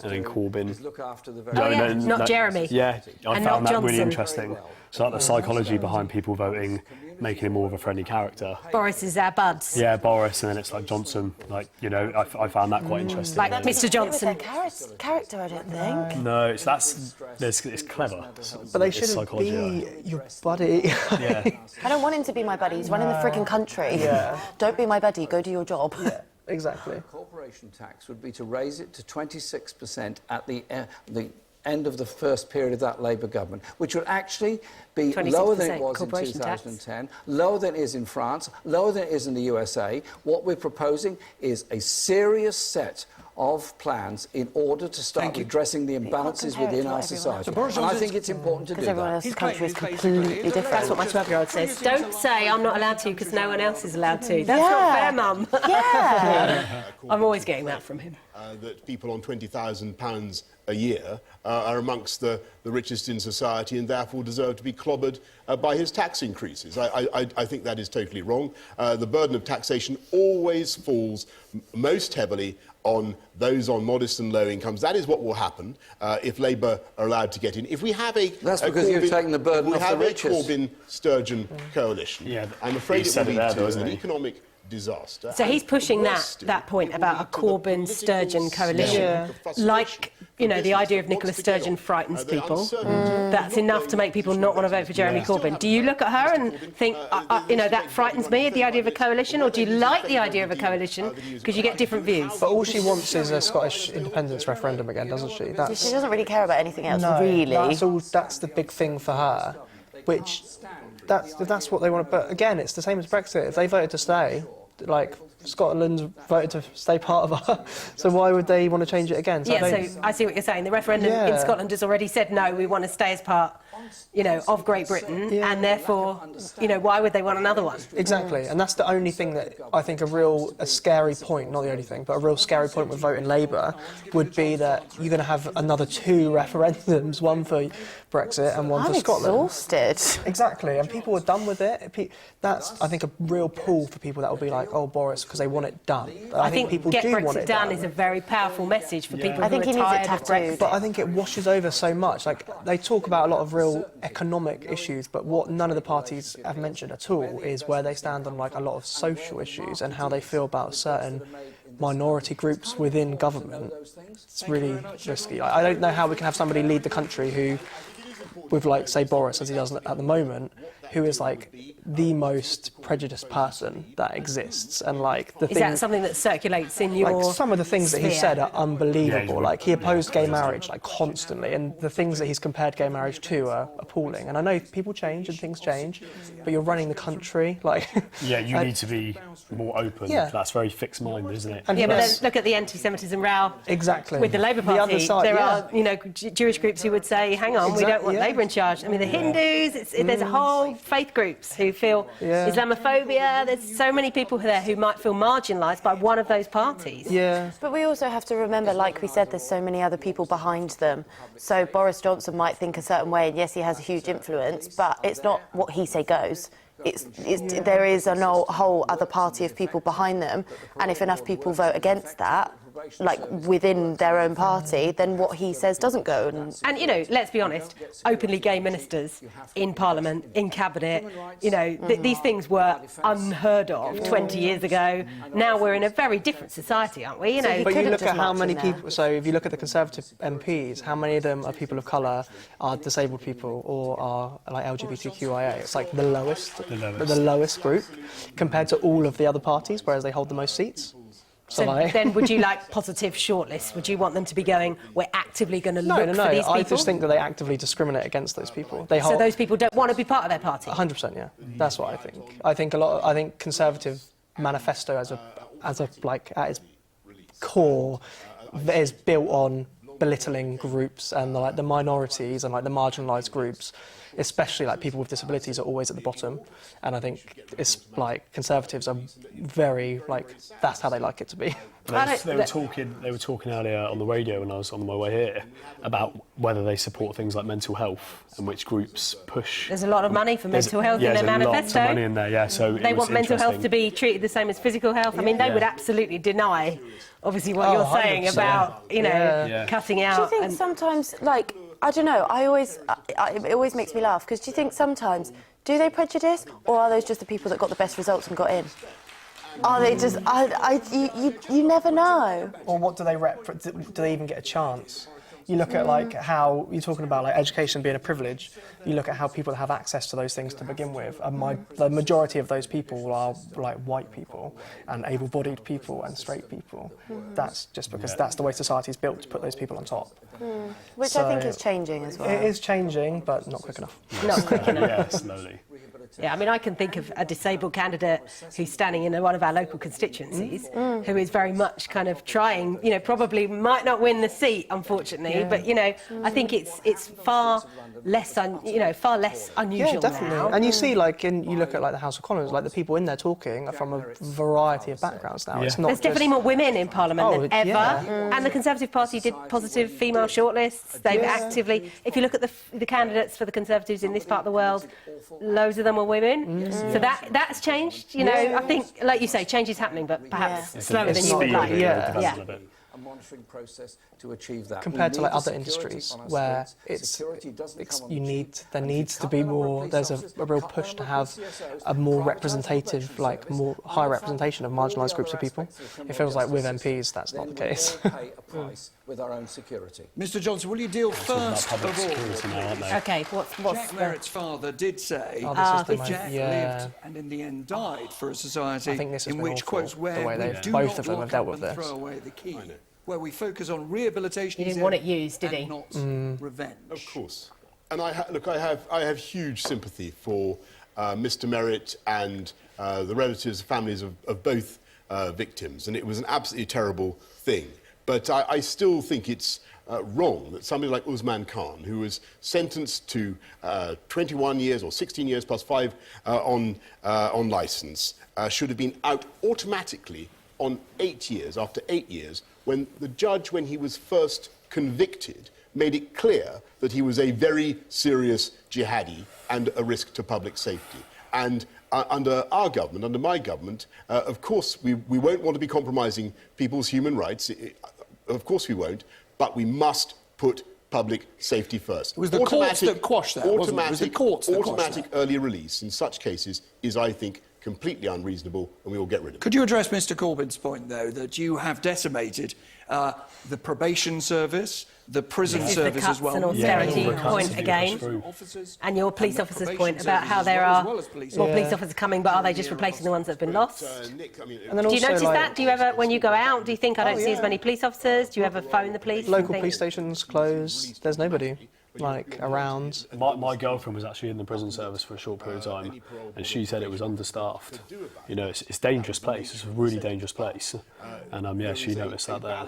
and then Corbyn? Not Jeremy. Yeah, I And found not that really Johnson. interesting. So like the psychology behind people voting, making him more of a friendly character. Boris is our buds. Yeah, Boris, and then it's like Johnson. Like, you know, I found that quite interesting. Like Mr. Johnson. Character, I don't think. No, it's clever. But they shouldn't be your buddy. Yeah. I don't want him to be my buddy. He's running the freaking country. Yeah. Don't be my buddy. Go do your job. Yeah, exactly. Corporation tax would be to raise it to 26% at the end of the first period of that Labour government, which would actually be lower than it was in 2010, lower than it is in France, lower than it is in the USA. What we're proposing is a serious set of plans in order to start addressing the imbalances within our society. And I think it's important to do that. Everyone else's country is completely different. That's what my 12-year-old says. Don't say I'm not allowed to because no one else is allowed to. That's not fair, Mum. Yeah. I'm always getting that from him. That people on £20,000 a year are amongst the richest in society and therefore deserve to be clobbered by his tax increases. I think that is totally wrong. The burden of taxation always falls most heavily on those on modest and low incomes. That is what will happen if Labour are allowed to get in. If we have That's because you've taken the burden off the richest. We have a Corbyn-Sturgeon coalition. Yeah, I'm afraid it will lead to an he? economic disaster. So he's pushing that point about a Corbyn-Sturgeon coalition. Like, you know, the idea of Nicola Sturgeon frightens people. That's enough to make people not want to vote for Jeremy Corbyn. Do you look at her and think, you know, that frightens me, the idea of a coalition? Or do you like the idea of a coalition because you get different views? But all she wants is a Scottish independence referendum again, doesn't she? She doesn't really care about anything else, really. That's the big thing for her, which that's what they want. But again, it's the same as Brexit. If they voted to stay, like Scotland's voted to stay part of our, so why would they want to change it again? So I see what you're saying. The referendum in Scotland has already said no, we want to stay as part, of Great Britain, and therefore, why would they want another one? Exactly, and that's the only thing that I think a scary point, not the only thing, but a real scary point with voting Labour would be that you're going to have another 2 referendums, one for Brexit and one for Scotland. I'm exhausted. Exactly, and people are done with it. That's, I think, a real pull for people that will be like, oh, Boris, because they want it done. But I think people Get do Brexit want it done done. is a very powerful message for people I think who he are needs it tired of tattooed. Brexit. But I think it washes over so much. Like, they talk about a lot of real economic issues, but what none of the parties have mentioned at all is where they stand on like a lot of social issues and how they feel about certain minority groups within government. It's really risky. I don't know how we can have somebody lead the country who, with like, say, Boris, as he does at the moment, who is like the most prejudiced person that exists, and like the Is that something that circulates in your like some of the things that he sphere? said are unbelievable. Like he opposed gay marriage like constantly, and the things that he's compared gay marriage to are appalling. And I know people change and things change, but you're running the country, like Yeah, you need to be more open. Yeah. That's very fixed-minded, isn't it? And Yeah, but then look at the anti-Semitism row exactly with the Labour The Party. other side, There yeah. are, Jewish groups who would say, hang on, we don't want yeah. Labour in charge. I mean, the Hindus, there's a whole faith groups who feel Islamophobia. There's so many people there who might feel marginalised by one of those parties. Yeah. But we also have to remember, like we said, there's so many other people behind them. So Boris Johnson might think a certain way, and yes, he has a huge influence, but it's not what he say goes. There is a whole other party of people behind them, and if enough people vote against that, like within their own party, then what he says doesn't go. And let's be honest, openly gay ministers in Parliament, in Cabinet, these things were unheard of 20 years ago. Now we're in a very different society, aren't we? But you look at how many people, so if you look at the Conservative MPs, how many of them are people of colour, are disabled people, or are like LGBTQIA? It's like the lowest group compared to all of the other parties, whereas they hold the most seats. So then would you like positive shortlists? Would you want them to be going, we're actively going to look for these people? I just think that they actively discriminate against those people. So those people don't want to be part of their party? 100%, yeah. That's what I think. I think Conservative manifesto at its core is built on belittling groups and the minorities and like the marginalised groups, especially like people with disabilities are always at the bottom. And I think it's like Conservatives are very like that's how they like it to be. They were talking earlier on the radio when I was on my way here about whether they support things like mental health and which groups push. There's a lot of money for mental health in their manifesto. There's lots of money in there, yeah. So they want mental health to be treated the same as physical health. I mean, they would absolutely deny, obviously, what you're saying 100%. about cutting out. Do you think sometimes, like, I don't know, it always makes me laugh, because do you think sometimes, do they prejudice, or are those just the people that got the best results and got in? Are they just, you never know. Or what do they do they even get a chance? You look at like how you're talking about like education being a privilege. You look at how people have access to those things to begin with. And the majority of those people are like white people and able-bodied people and straight people. That's just because that's the way society's built to put those people on top. Which I think is changing as well. It is changing, but not quick enough. Not quick enough. Yeah, slowly. Yeah, I mean, I can think of a disabled candidate who's standing in one of our local constituencies who is very much kind of trying, probably might not win the seat, unfortunately, but, I think it's far less, far less unusual Yeah, definitely. now. And you see, you look at like the House of Commons, like the people in there talking are from a variety of backgrounds now. Yeah. It's not There's definitely more women in Parliament than ever. Yeah. And the Conservative Party did positive female shortlists. They've actively, if you look at the candidates for the Conservatives in this part of the world, loads of them are women. So that's changed. I think, like you say, change is happening, but perhaps slower than you would like. A monitoring process to achieve that. Compared to like other industries where there needs to be more, there's a real push to have a more representative, like more high representation of marginalised groups of people. It feels like with MPs that's not the case. With our own security. Mr Johnson, will you deal first of all? Okay, what's Jack Merritt's father did say Jack lived and in the end died for a society in which, quotes, where we do not lock up and throw away the key, where we focus on rehabilitation. He didn't want it used, did he? Not revenge. Of course. And I have huge sympathy for Mr. Merritt and the relatives, families of both victims, and it was an absolutely terrible thing. But I still think it's wrong that somebody like Usman Khan, who was sentenced to 21 years or 16 years plus 5 on licence, should have been out automatically on 8 years, after 8 years, when the judge, when he was first convicted, made it clear that he was a very serious jihadi and a risk to public safety. And under our government, under my government, of course we won't want to be compromising people's human rights. Of course we won't, but we must put public safety first. It was the courts that quashed that, wasn't it? It was the courts that quashed that. Automatic early release in such cases is, I think, completely unreasonable, and we will get rid of it. Could you address Mr. Corbyn's point, though, that you have decimated the probation service, the prison service as well? This is the cuts and austerity point again, and your police officers' point about how there are more police officers coming, but are they just replacing the ones that have been lost? And Do then you also, notice that? Do you ever, when you go out, do you think I don't see as many police officers? Do you ever phone the police? Local police stations close. There's nobody around. My girlfriend was actually in the prison service for a short period of time, and she said it was understaffed. You know, it's a dangerous place. It's a really dangerous place, and yeah, she noticed that there.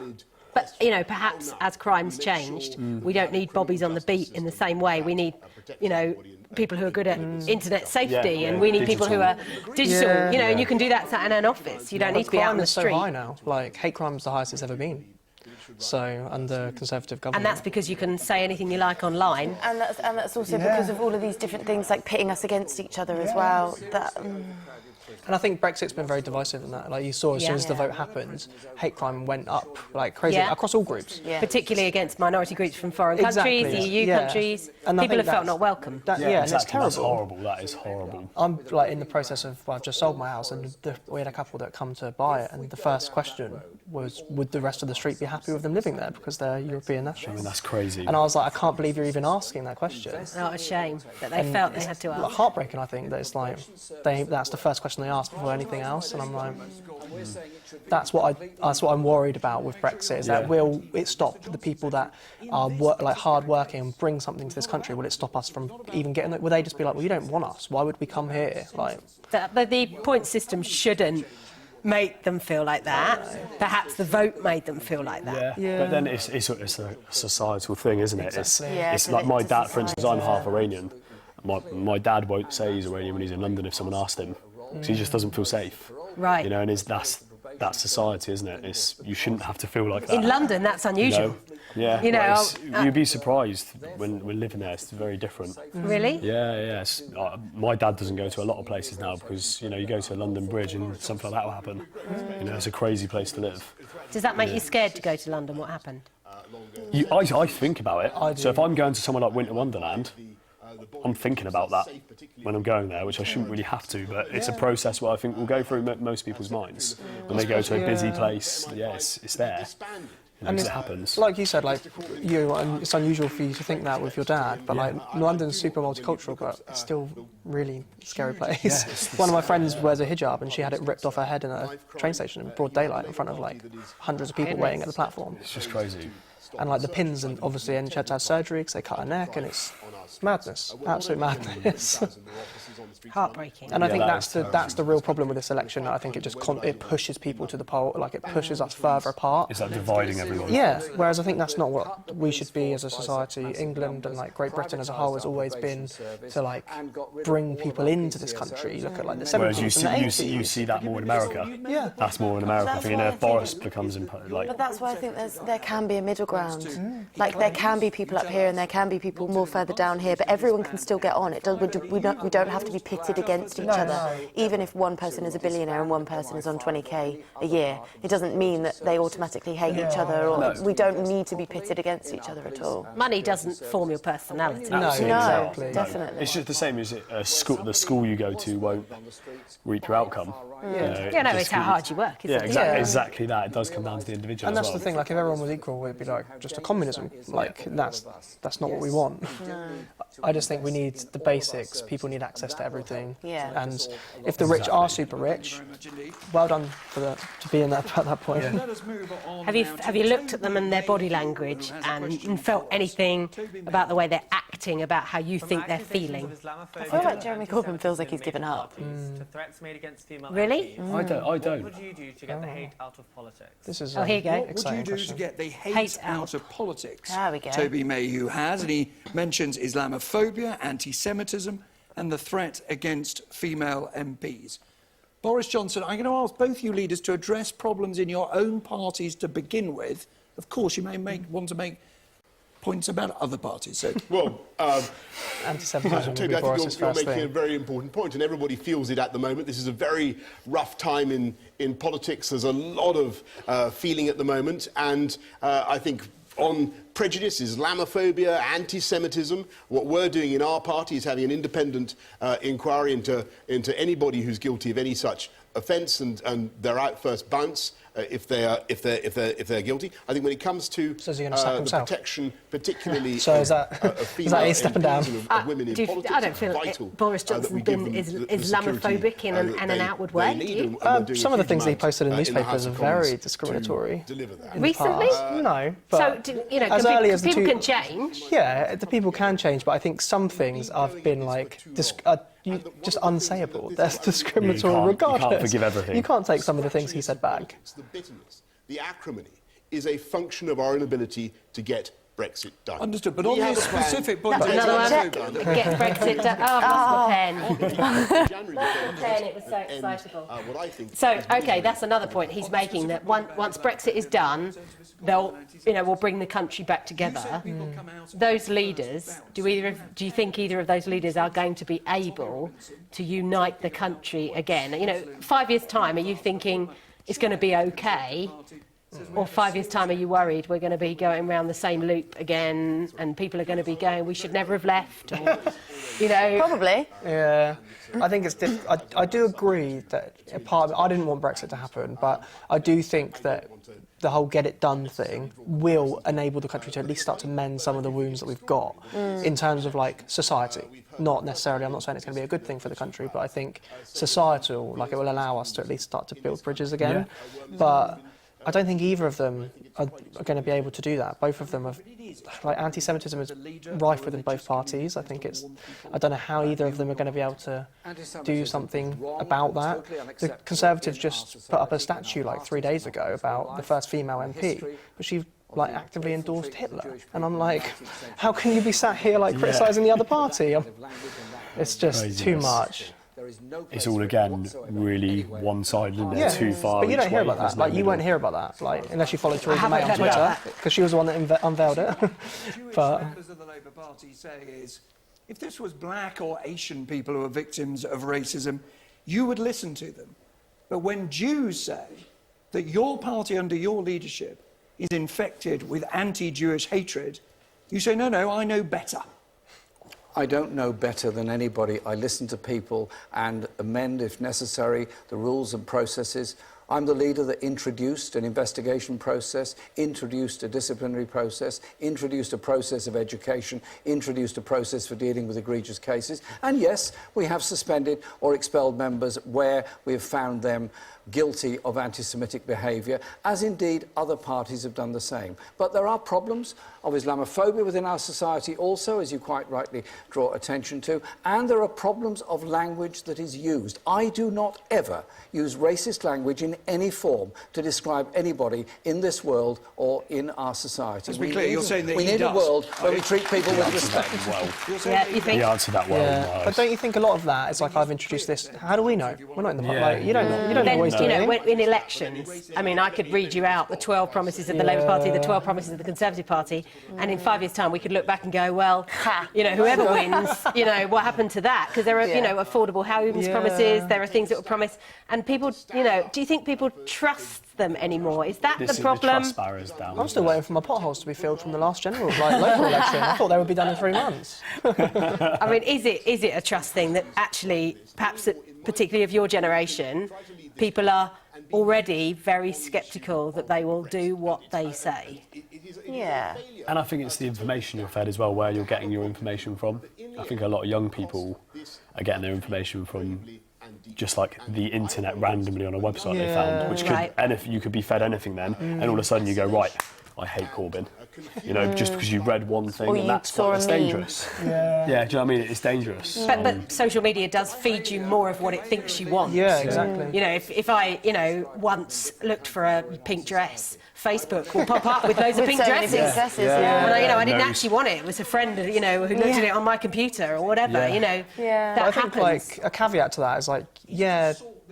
But, you know, perhaps as crimes changed, we don't need bobbies on the beat in the same way. We need, you know, people who are good at internet safety, and we need people who are digital, you know, and you can do that in an office. You don't need to be out on the street. Crime is so high now. Like, hate crime is the highest it's ever been. So, under Conservative government. And that's because you can say anything you like online. And that's also because of all of these different things, like pitting us against each other as well. And I think Brexit's been very divisive in that. Like you saw, as soon as the vote happened, hate crime went up like crazy across all groups. Particularly against minority groups from foreign countries, the EU countries. And people have felt not welcome. And it's terrible. That's horrible. That is horrible. I'm like in the process of, I've just sold my house, and we had a couple that come to buy it, and the first question was, would the rest of the street be happy with them living there because they're European nationals? I mean, that's crazy. And I was like, I can't believe you're even asking that question. Not a shame that they felt they had to ask. Heartbreaking, I think, that it's like that's the first question they ask before anything else, and I'm like, that's what I'm worried about with Brexit, is that will it stop the people that are hard working and bring something to this country? Will it stop us from even getting it? Will they just be like, well, you don't want us, why would we come here? Like, but the point system shouldn't make them feel like that. Perhaps the vote made them feel like that. Yeah. But then it's a societal thing, isn't it? It's like my dad, for instance, I'm half Iranian. My dad won't say he's Iranian when he's in London if someone asked him, because he just doesn't feel safe. Right. You know, and that's society, isn't it? You shouldn't have to feel like that. In London, that's unusual. Yeah. You know, you'd be surprised when living there. It's very different. Really? Yeah. My dad doesn't go to a lot of places now because, you know, you go to London Bridge and something like that will happen. You know, it's a crazy place to live. Does that make you scared to go to London? What happened? I think about it. So if I'm going to somewhere like Winter Wonderland, I'm thinking about that when I'm going there, which I shouldn't really have to, but it's a process where I think will go through most people's minds. When they go to a busy place, it's there. You know, and it happens. Like you said, it's unusual for you to think that with your dad, but London's super multicultural, but it's still really scary place. One of my friends wears a hijab and she had it ripped off her head in a train station in broad daylight in front of hundreds of people waiting at the platform. It's just crazy. And the pins, and obviously, and she had to have surgery because they cut her neck, and it's madness, absolute madness. Heartbreaking. And I think that's the real problem with this election. I think it pushes people to the poll, it pushes us further apart. It's dividing everyone. Yeah, whereas I think that's not what we should be as a society. England and Great Britain as a whole has always been to bring people into this country. Look at the 70s Whereas and the 80s. you see that more in America. Yeah. That's more in America. I think Boris becomes But that's why I think there can be a middle ground. There can be people up here and there can be people more further down here, but everyone can still get on. We don't have to be pitted against each other. Even if one person is a billionaire and one person is on 20k a year, it doesn't mean that they automatically hate each other, or we don't need to be pitted against each other at all. Money doesn't form your personality. No, exactly. Definitely. It's just the same as the school you go to won't reap your outcome. It's how hard you work, isn't it? Exactly that. It does come down to the individual. And that's the thing. If everyone was equal, it'd be just a communism. That's not what we want. I just think we need the basics. People need access to everything. Yeah. And if the rich are super rich, well done to be in that at that point. Let us move on Have you looked at them and their body language and felt anything about the way they're acting, about how you think they're feeling? I feel like Jeremy Corbyn feels like he's given up. To threats made against female Really? MPs. I don't. What would you do to get the hate out of politics? This is Oh, here you go. What would you do to get the hate out of politics? There we go. Toby Mayhew has, and he mentions Islamophobia, anti-Semitism, and the threat against female MPs. Boris Johnson, I'm going to ask both you leaders to address problems in your own parties to begin with. Of course, you may want to make points about other parties. So. Well, anti-Semitism would Toby, be I think Boris's you're first making a thing. very important point, and everybody feels it at the moment. This is a very rough time in politics. There's a lot of feeling at the moment, and I think on prejudice, Islamophobia, anti-Semitism, what we're doing in our party is having an independent inquiry into anybody who's guilty of any such offence, and they're out first bounce if they're guilty. I think when it comes to So is he gonna sack the himself? protection, particularly So is that- of is female that he's stepping MPs down? and of women in politics, I don't it's feel vital, Boris that Johnson's we give been them the Islamophobic security, in an that outward they way. need, Do you? and we're doing Some a of the huge things that he amount, posted in the newspapers House are of very Commons discriminatory. to deliver that. in the Recently? past. No, but So, as early as the people two- can change. Yeah, the people can change, but I think some things have been like just unsayable. That's discriminatory, You can't regardless. forgive everything. You can't take some of the things he said back. The bitterness, the acrimony is a function of our inability to get Brexit done. Understood, but We on have this a plan. specific point... That's another one. Get Brexit done. Oh, I've lost the pen. January Pen, it was so excitable. what I think So, OK, that's another point he's making, that once Brexit is done, we'll bring the country back together. Those leaders, do you think either of those leaders are going to be able to unite the country again? 5 years' time, are you thinking it's going to be OK? Or 5 years' time, are you worried we're going to be going around the same loop again and people are going to be going, we should never have left? Or, Probably. Yeah, I think it's I do agree that I didn't want Brexit to happen, but I do think that the whole get it done thing will enable the country to at least start to mend some of the wounds that we've got in terms of like society. Not necessarily, I'm not saying it's going to be a good thing for the country, but I think societal, like it will allow us to at least start to build bridges again. Yeah. But I don't think either of them are going to be able to do that. Both of them have, like, anti-Semitism is rife within both parties. I don't know how either of them are going to be able to do something about that. The Conservatives just put up a statue like 3 days ago about the first female MP, but she actively endorsed Hitler. And I'm like, how can you be sat here criticising the other party? It's just too much. It's all again really one-sided, isn't it? Yeah. Too far. But you don't hear about that. There's no You middle. won't hear about that, unless you follow Theresa May on heard about Twitter, because she was the one that unveiled it. But members of the Labour Party say is, if this was black or Asian people who are victims of racism, you would listen to them. But when Jews say that your party under your leadership is infected with anti-Jewish hatred, you say, no, I know better. I don't know better than anybody. I listen to people and amend, if necessary, the rules and processes. I'm the leader that introduced an investigation process, introduced a disciplinary process, introduced a process of education, introduced a process for dealing with egregious cases. And yes, we have suspended or expelled members where we have found them guilty of anti-Semitic behaviour, as indeed other parties have done the same. But there are problems of Islamophobia within our society also, as you quite rightly draw attention to, and there are problems of language that is used. I do not ever use racist language in any form to describe anybody in this world or in our society. Let's be clear, you're saying that we he need does. a world where we treat people with respect. Yeah, you think? He answered that well. yeah. But don't you think a lot of that is like, I've introduced this? How do we know? We're not in the you don't know. Always do anything. In elections, I mean, I could read you out the 12 promises of the Labour Party, the 12 promises of the Conservative Party, and in 5 years' time we could look back and go, well, whoever wins, what happened to that? Because there are, affordable homes promises, there are things that were promised, and people, do you think people trust them anymore? Is that the problem? The trust barrier's down. I'm still waiting for my potholes to be filled from the last local election. I thought they would be done in 3 months. I mean, is it a trust thing that actually, perhaps particularly of your generation, people are already very sceptical that they will do what they say? Yeah. And I think it's the information you're fed as well, where you're getting your information from. I think a lot of young people are getting their information from just like the internet randomly on a website they found, which could, you could be fed anything then, and all of a sudden you go, right, I hate Corbyn. You know, just because you read one thing, Or and that's dangerous. Yeah, do you know what I mean? It's dangerous. But social media does feed you more of what it thinks you want. Yeah, exactly. You know, if I, once looked for a pink dress, Facebook will pop up with loads of pink dresses. Well, I didn't actually want it. It was a friend, who looked at it on my computer or whatever. That I think happens. like a caveat to that is like,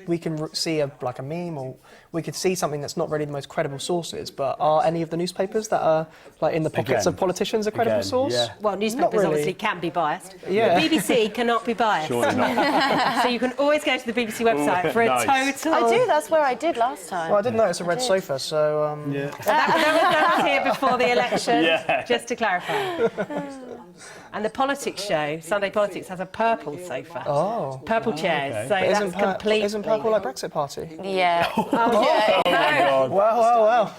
we can see a meme, or we could see something that's not really the most credible sources, but are any of the newspapers that are like in the pockets of politicians a credible source? Yeah. Well, newspapers obviously can be biased. Yeah. The BBC cannot be biased. Surely not. So you can always go to the BBC website for a total... I do, that's where I did last time. Well, I did notice a red sofa, so... That was here before the election, just to clarify. And the politics show, Sunday Politics, has a purple sofa. Oh. Purple chairs, so Isn't that's completely... Isn't purple like Brexit Party? Yeah. Oh my God. Wow.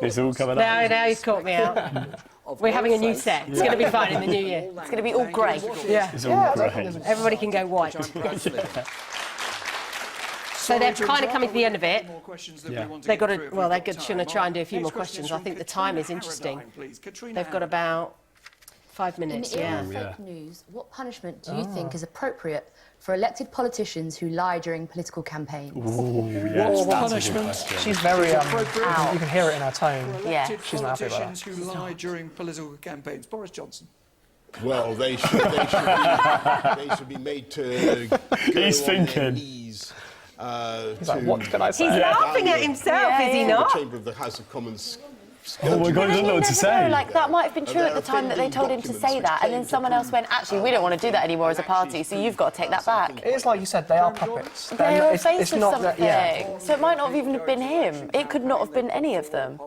It's all coming up. Now he's caught me out. We're having a new set. It's going to be fine in the new year. It's going to be all grey. Yeah. It's all great. Everybody can go white. So they're kind of coming to the end of it. They've got to, they're going to try and do a few more questions. I think the time is interesting. They've got about 5 minutes. In the era of fake news, what punishment do you think is appropriate for elected politicians who lie during political campaigns? Yes, that's a good question. She's very out. You can hear it in her tone. Yeah. She's not happy about Politicians who lie during political campaigns. Boris Johnson. Well, they should be made to go He's on thinking. their knees, He's like, what can I say? He's laughing at himself, is he the not? chamber of the House of Commons. Oh my God, he doesn't know what to say. Like, that might have been true at the time that they told him to say that, and then someone else went, actually, we don't want to do that anymore as a party, so you've got to take that back. It's like you said, they are puppets. They're a face of not something. So it might not have even been him. It could not have been any of them.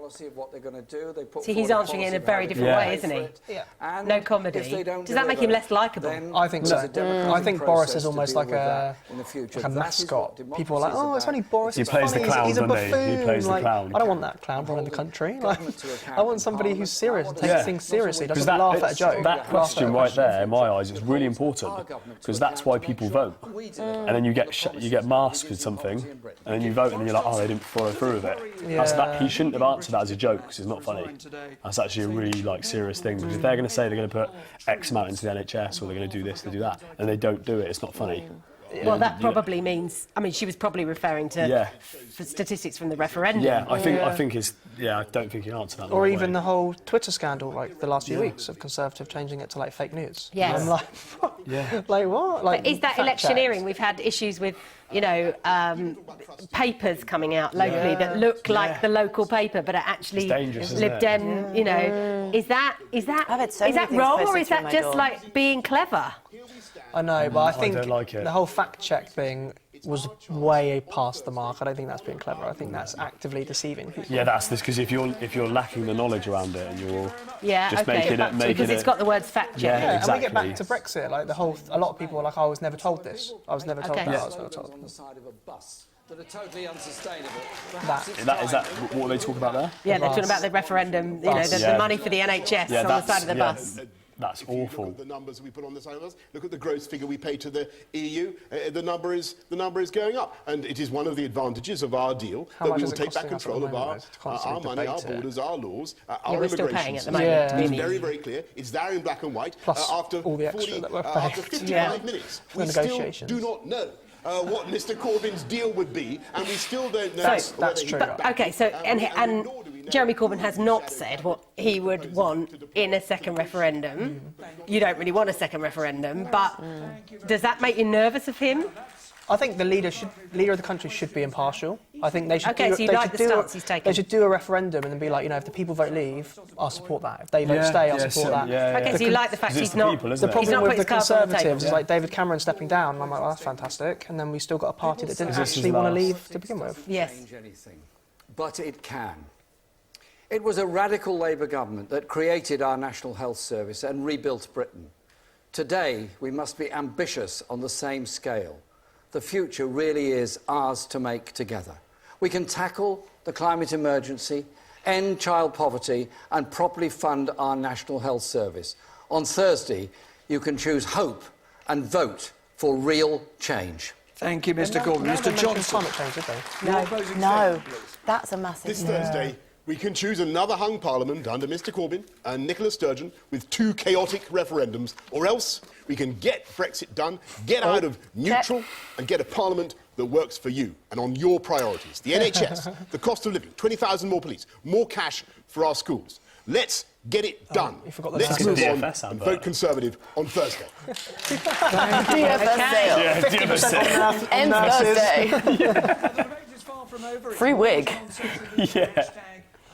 See, he's answering it in a very different way, isn't he? Yeah. No comedy. Does that make him less likeable? I think so. I think Boris is almost like a mascot. People are like, oh, it's only Boris. He plays the clown, he's a doesn't he? buffoon. He plays the clown. I don't want that clown running the country. Like, I want somebody who's serious and takes things seriously, doesn't laugh at a joke. That question right there, in my eyes, is really important, because that's why people vote. And then you get masked with something, and then you vote, and then you're like, oh, they didn't follow through with it. He shouldn't have answered that as a joke, because it's not funny. That's actually a really serious thing, because if they're going to say they're going to put X amount into the NHS, or they're going to do this, they do that, and they don't do it, it's not funny. Well, that probably means... I mean, she was probably referring to statistics from the referendum. Yeah, I think it's... Yeah, I don't think he answered that. Or even the whole Twitter scandal, like the last few weeks of Conservative changing it to like fake news. Yes. And I'm like, like what? Like, but is that electioneering? We've had issues with, papers coming out locally that look like the local paper, but are actually Lib Dem. Is that wrong, or is that just like being clever? I know, but I think don't like it. the whole fact check thing was way past the mark. I don't think that's being clever. I think that's actively deceiving people. Yeah, that's this, because if you're lacking the knowledge around it and you're just making it because it's got the words fact check. Yeah, exactly. And we get back to Brexit. Like a lot of people are like, I was never told this. I was never told that. I was never told. On the side of a bus that are totally unsustainable. Is that what they talk about there? Yeah, they're talking about the referendum. The money for the NHS on the side of the bus. That's awful. Look at the numbers we put on the side of us. Look at the gross figure we pay to the EU. The number is going up, and it is one of the advantages of our deal that we will take back control of our money, our borders, our laws, our immigration system. It's very, very clear. It's there in black and white. Plus after all the extra that we're after 55 minutes, we still do not know what Mr. Corbyn's deal would be, and we still don't know. That's true. Okay, so and Jeremy Corbyn has not said what he would want in a second referendum. You don't really want a second referendum, but does that make you nervous of him? I think the leader of the country should be impartial. I think they should so you like the stance he's taken? They should do a referendum and then be like, if the people vote leave, I'll support that. If they vote stay, I'll support that. Okay, so you like the fact he's not... The problem with the Conservatives is like David Cameron stepping down, and I'm like, well, that's fantastic. And then we still got a party that didn't actually want to leave to begin with. Yes. But it can. It was a radical Labour government that created our National Health Service and rebuilt Britain. Today, we must be ambitious on the same scale. The future really is ours to make together. We can tackle the climate emergency end child poverty and properly fund our National Health Service. On Thursday, you can choose hope and vote for real change. Thank you, Mr Corbyn. Mr Johnson. Climate change, did they? No, that's a massive... This Thursday, we can choose another hung parliament under Mr Corbyn and Nicola Sturgeon with 2 chaotic referendums, or else we can get Brexit done, get out of neutral and get a parliament that works for you and on your priorities. The NHS, the cost of living, 20,000 more police, more cash for our schools. Let's get it done. Let's move on and vote Conservative on Thursday. DFS End Thursday. Free wig. Yeah.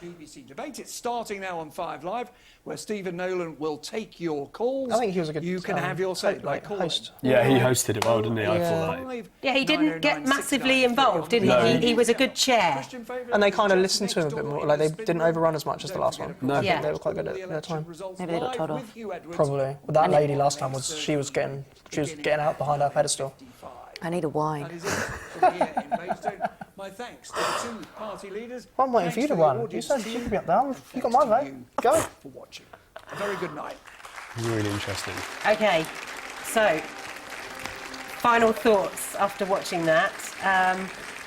BBC Debate. It's starting now on 5 Live, where Stephen Nolan will take your calls. I think he was a good... You can have your say by calling. Host. Yeah, he hosted it well, didn't he? I thought that. Yeah, he didn't get massively involved, did he? No. He was a good chair. And they kind of listened to him a bit more. Like, they didn't overrun as much as the last one. No. I think they were quite good at their time. Maybe they got told off. Probably. But that lady last time she was getting out behind her pedestal. I need a wine. That is it from here in Maidstone. My thanks to the 2 party leaders. Well, I'm waiting for you to run. You said you could be up there. You got my vote. Go. For watching. A very good night. Really interesting. OK, so, final thoughts after watching that.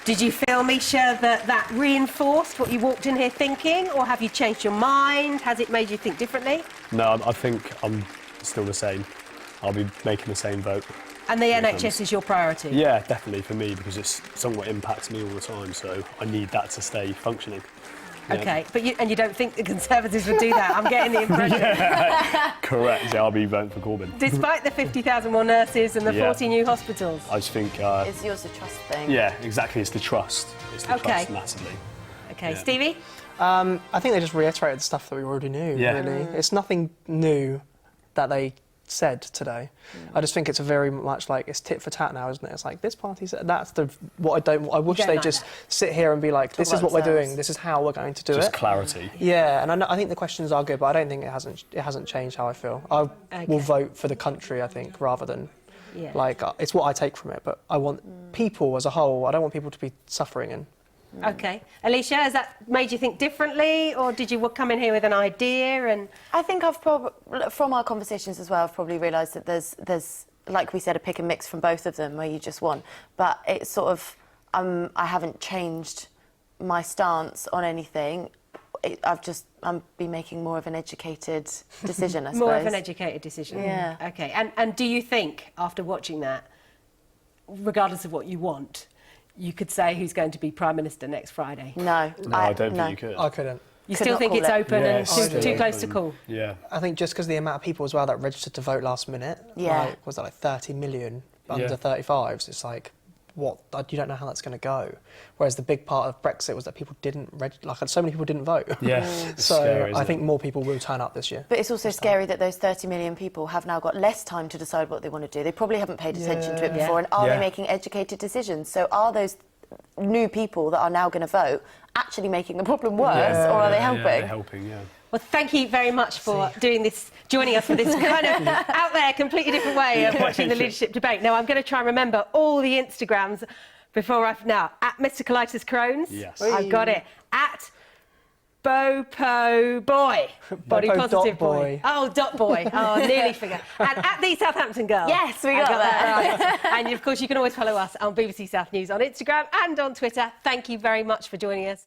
Did you feel, Misha, that reinforced what you walked in here thinking, or have you changed your mind? Has it made you think differently? No, I think I'm still the same. I'll be making the same vote. And the NHS is your priority? Yeah, definitely for me, because it's something that impacts me all the time, so I need that to stay functioning. OK, but you don't think the Conservatives would do that? I'm getting the impression. Correct, yeah, I'll be voting for Corbyn. Despite the 50,000 more nurses and the 40 new hospitals? I just think... It's yours the trust thing. Yeah, exactly, it's the trust. It's the trust massively. OK, Stevie? I think they just reiterated the stuff that we already knew, really. It's nothing new that they said today. I just think it's a very much like it's tit for tat now, isn't it? It's like this party said that's what I wish they just sit here and be like, this is what we're doing, this is how we're going to do it. Just clarity. Yeah, and I think the questions are good, but I don't think it hasn't changed how I feel. I will vote for the country, I think, rather than like it's what I take from it. But I want people as a whole. I don't want people to be suffering and. OK. Alicia, has that made you think differently, or did you come in here with an idea? And I think from our conversations as well, I've probably realised that there's, like we said, a pick and mix from both of them where you just want. But it's sort of, I haven't changed my stance on anything. I'm be making more of an educated decision, I suppose. More of an educated decision? Yeah. OK. And do you think, after watching that, regardless of what you want, you could say who's going to be Prime Minister next Friday? No. No, I don't think you could. I couldn't. You still think it's open and too close to call? Yeah. I think just because the amount of people as well that registered to vote last minute, like, was that like 30 million under 35s? It's like, what? You don't know how that's going to go. Whereas the big part of Brexit was that people didn't so many people didn't vote. Yeah. So scary, I think more people will turn up this year. But it's also scary that those 30 million people have now got less time to decide what they want to do. They probably haven't paid attention to it before, and are they making educated decisions? So are those new people that are now going to vote actually making the problem worse, or are they helping? Yeah, they're helping, yeah. Well, thank you very much for doing this, joining us for this kind of out there, completely different way of watching the leadership debate. Now, I'm going to try and remember all the Instagrams before now, at Mr. Colitis Crohn's. Yes. I've got it. At Bopo Boy. Body Bopo positive dot boy. Oh, dot boy. Oh, I nearly forgot. And at the Southampton Girl. Yes, we got that. Right. And of course, you can always follow us on BBC South News on Instagram and on Twitter. Thank you very much for joining us.